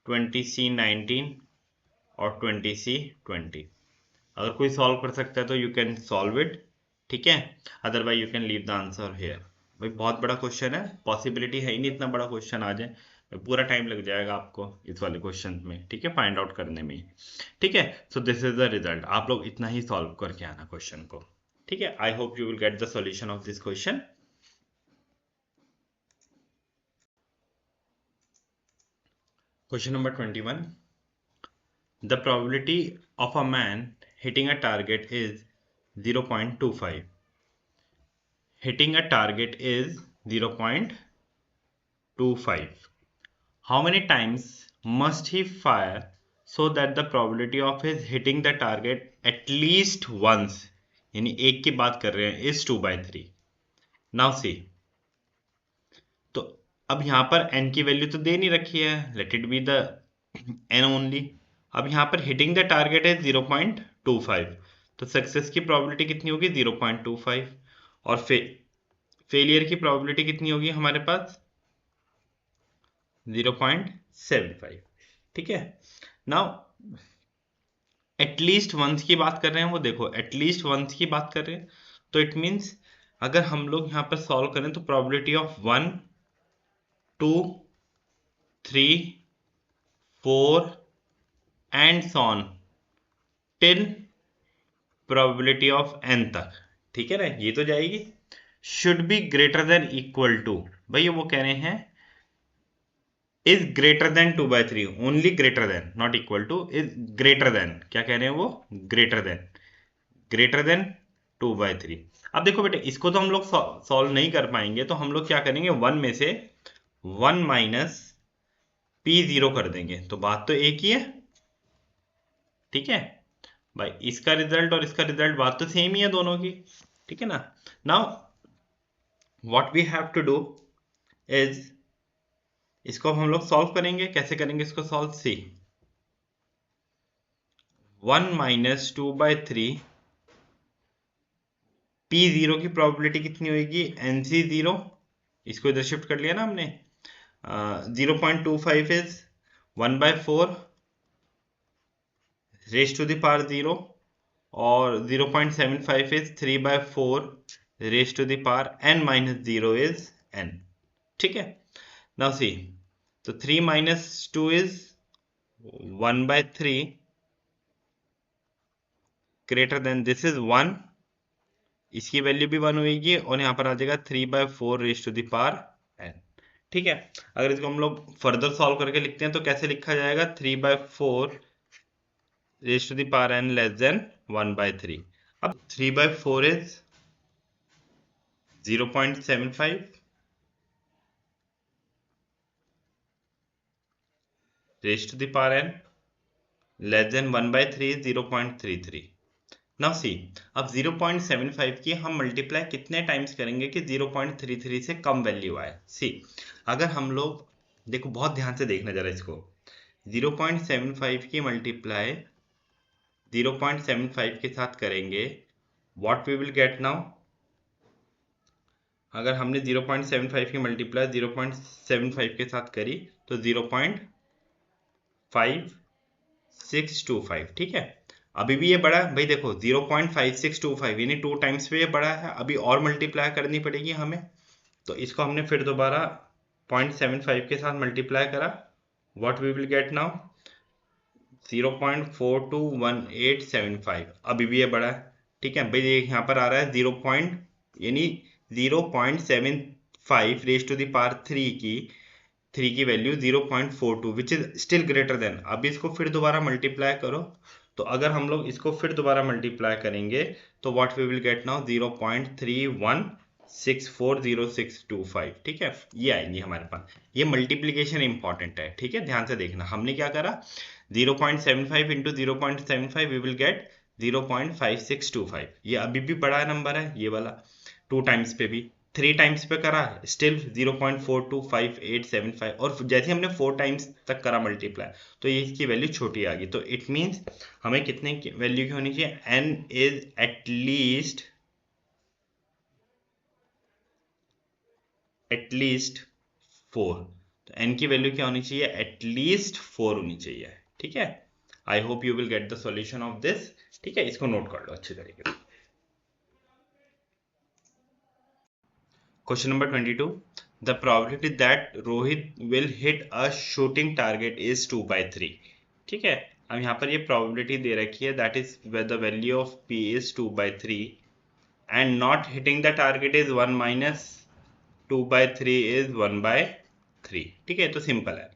20C19 और 20C20. अगर कोई सॉल्व कर सकता है तो यू कैन सॉल्व इट. ठीक है, otherwise you can leave the answer here. भाई बहुत बड़ा क्वेश्चन है, पॉसिबिलिटी है ही नहीं इतना बड़ा क्वेश्चन आ जाए. पूरा टाइम लग जाएगा आपको इस वाले क्वेश्चन में. ठीक है, फाइंड आउट करने में. ठीक है, so this is the result. आप लोग इतना ही सॉल्व करके आना क्वेश्चन को. ठीक है, I hope you will get the solution of this question. Question number 21. The probability of a man hitting a target is 0.25. Hitting a target is 0.25. How many times must he fire so that the probability of his hitting the target at least once, यानी एक की बात कर रहे हैं, is 2/3. Now see, तो अब यहाँ पर n की वैल्यू तो दे नहीं रखी है, let it be the n only. अब यहाँ पर hitting the target है 0.25, तो सक्सेस की प्रोबेबिलिटी कितनी होगी 0.25, और फेलियर की प्रोबेबिलिटी कितनी होगी हमारे पास 0.75. ठीक है. नाउ एटलीस्ट वंस की बात कर रहे हैं, वो देखो एटलीस्ट वंस की बात कर रहे हैं, तो इट मीन्स अगर हम लोग यहाँ पर सॉल्व करें तो probability of 1, 2, 3, 4 and so on till probability of n तक, ठीक है ना, ये तो जाएगी, should be greater than equal to, भाई वो कह रहे हैं is greater than 2/3, only greater than, not equal to, is greater than, क्या कह रहे हैं वो, greater than 2/3. अब देखो बेटे, इसको तो हम लोग सॉल्व नहीं कर पाएंगे, तो हम लोग क्या करेंगे, 1 में से 1 माइनस P0 कर देंगे, तो बात तो एक ही है, ठीक है भाई, इसका रिजल्ट और इसका रिजल्ट बात तो सेम ही है दोनों की, ठीक है ना. Now what we have to do is, इसको हम लोग सॉल्व करेंगे, कैसे करेंगे इसको सॉल्व, सी 1 माइनस 2/3, P0 की प्रोबेबिलिटी कितनी होगी, NC0, इसको इधर शिफ्ट कर लिया ना हमने, 0.25 is 1/4 raise to the power 0, और 0.75 is 3/4 raise to the power n minus 0 is n, ठीक है. नाउ सी, तो 3 minus 2 is 1/3 greater than, this is 1, इसकी वैल्यू भी 1 होगी, और यहाँ पर आ जाएगा 3/4 raise to the power n, ठीक है. अगर इसको हम लोग फर्दर सॉल्व करके लिखते हैं तो कैसे लिखा जाएगा, 3/4 raise to the power n less than 1/3. अब 3/4 is 0.75 raise to the power n less than 1/3 is 0.33. Now see, अब 0.75 की हम मल्टीप्लाई कितने टाइम्स करेंगे कि 0.33 से कम वैल्यू आए. सी, अगर हम लोग देखो, बहुत ध्यान से देखना जरा इसको, 0.75 की मल्टीप्लाई 0.75 के साथ करेंगे, what we will get now, अगर हमने 0.75 की मल्टीप्लाई 0.75 के साथ करी तो 0.5625, ठीक है. अभी भी ये बड़ा है भाई, देखो 0.5625 यानी 2 टाइम्स पे ये बड़ा है, अभी और मल्टीप्लाई करनी पड़ेगी हमें, तो इसको हमने फिर दोबारा 0.75 के साथ मल्टीप्लाई करा, what we will get now 0.421875, अभी भी ये बड़ा है, ठीक है भाई. ये यहाँ पर आ रहा है 0.75 रेज टू द पावर 3 की value 0.42 which is still greater than. अब इसको फिर दोबारा मल्टीप्लाई करो, तो अगर हम लोग इसको फिर दोबारा मल्टीप्लाई करेंगे तो what we will get now 0.31640625, ठीक है, ये आएंगी हमारे पास. ये मल्टीप्लीकेशन इंपॉर्टेंट है, ठीक है, ध्यान से देखना. हमने क्या करा, 0.75 इंटू 0.75 वी विल गेट 0.5625, ये अभी भी बड़ा नंबर है ये वाला, 2 टाइम्स पे भी, 3 टाइम्स पे करा स्टिल 0.425875, और जैसे हमने 4 टाइम्स तक करा मल्टीप्लाई तो ये इसकी वैल्यू छोटी आ गई. तो इट मीन्स हमें कितने की वैल्यू की होनी चाहिए, n इज एटलीस्ट 4, तो n की वैल्यू क्या होनी चाहिए, एटलीस्ट 4 होनी चाहिए, ठीक है. I hope you will get the solution of this, ठीक है, इसको नोट कर लो अच्छे तरीके से. Question number 22. The probability that Rohit will hit a shooting target is 2/3. ठीक है, अब यहाँ पर ये probability दे रखी है, that is where the value of P is 2/3 and not hitting the target is 1 minus 2/3 is 1/3. ठीक है, तो simple है.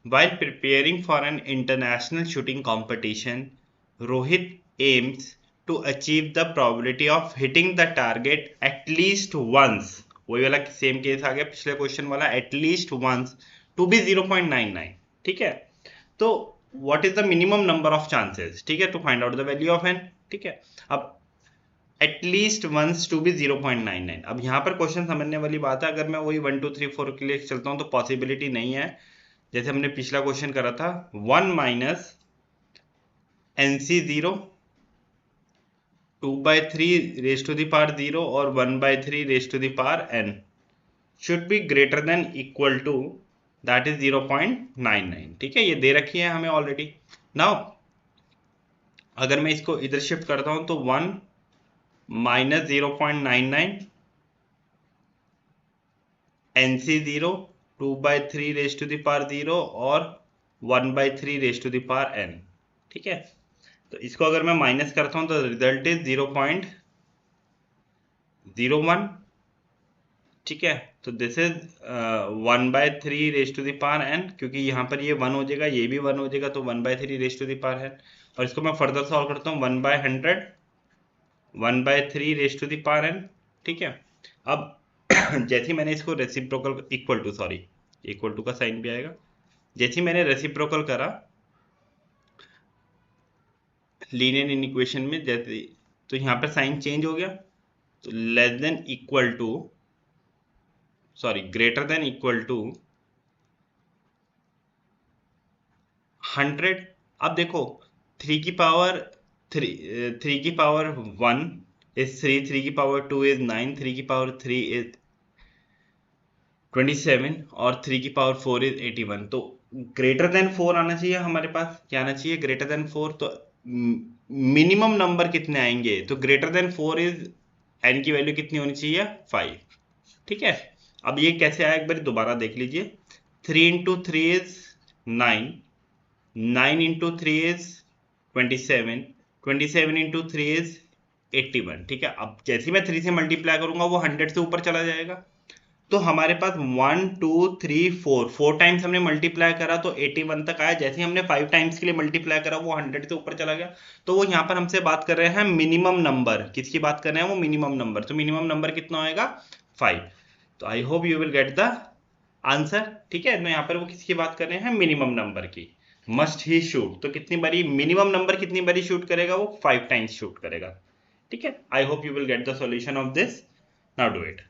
While preparing for an international shooting competition, Rohit aims to achieve the probability of hitting the target at least once. वही वाला same case आ गया पिछले question वाला, at least once to be 0.99, ठीक है. तो what is the minimum number of chances, ठीक है, to find out the value of n, ठीक है। अब एटलीस्ट वंस टू बी 0.99। अब यहाँ पर क्वेश्चन समझने वाली बात है, अगर मैं वही 1 2 3 4 के लिए चलता हूँ तो पॉसिबिलिटी नहीं है। जैसे हमने पिछला क्वेश्चन करा था 1 minus NC0 2/3 raise to the power 0 और 1/3 raise to the power n should be greater than equal to that is 0.99, ठीक है, ये दे रखी है हमें ऑलरेडी। नाउ अगर मैं इसको इधर शिफ्ट करता हूं तो 1 minus 0.99 NC0 2/3 raise to the power 0 और 1/3 raise to the power n, ठीक है। तो इसको अगर मैं माइनस करता हूं तो रिजल्ट इज 0.01, ठीक है। तो this is 1/3 raise to the power n, क्योंकि यहाँ पर ये 1 हो जाएगा, ये भी 1 हो जाएगा, तो 1/3 raise to the power n। और इसको मैं फर्दर सॉल्व करता हूँ 1/100 1/3 raise to the power n, ठीक है। अब जैसे ही मैंने इसको रेसिप्रोकल इक्वल टू का साइन भी आएगा, जैसे ही मैंने रेसिप्रोकल करा लीनियर इक्वेशन में, जैसे तो यहाँ पर साइन चेंज हो गया, तो less than equal to greater than equal to 100। अब देखो 3 की पावर 3 की पावर 1 इज 3, 3 की पावर 2 इज 9, 3 की पावर 3 इज 27 और 3 की पावर 4 इज 81। तो ग्रेटर देन 4 आना चाहिए हमारे पास, क्या आना चाहिए, ग्रेटर देन 4। तो मिनिमम नंबर कितने आएंगे, तो ग्रेटर देन 4 इज n की वैल्यू कितनी होनी चाहिए, 5, ठीक है। अब ये कैसे आया एक बार दोबारा देख लीजिए, 3 into 3 is 9, 9 into 3 is 27, 27 into 3 is 81, ठीक है। अब जैसे मैं 3 से मल्टीप्लाई करूंगा वो 100 से ऊपर चला जाएगा, तो हमारे पास 1 2 3 4 टाइम्स हमने मल्टीप्लाई करा तो 81 तक आया। जैसे ही हमने 5 टाइम्स के लिए मल्टीप्लाई करा वो 100 से ऊपर चला गया। तो वो यहाँ पर हमसे बात कर रहे हैं मिनिमम नंबर, किसकी बात कर रहे हैं, वो मिनिमम नंबर। तो मिनिमम नंबर कितना होएगा, 5। तो आई hope you will get the answer, ठीक है। तो यहाँ पर वो किसकी बात कर रहे हैं, मिनिमम नंबर की। मस्ट ही शूट, तो कितनी बारी मिनिमम नंबर कितनी बारी शूट करेगा, वो 5 टाइम्स शूट करेगा, ठीक है। I hope you will get the solution of this, now do it.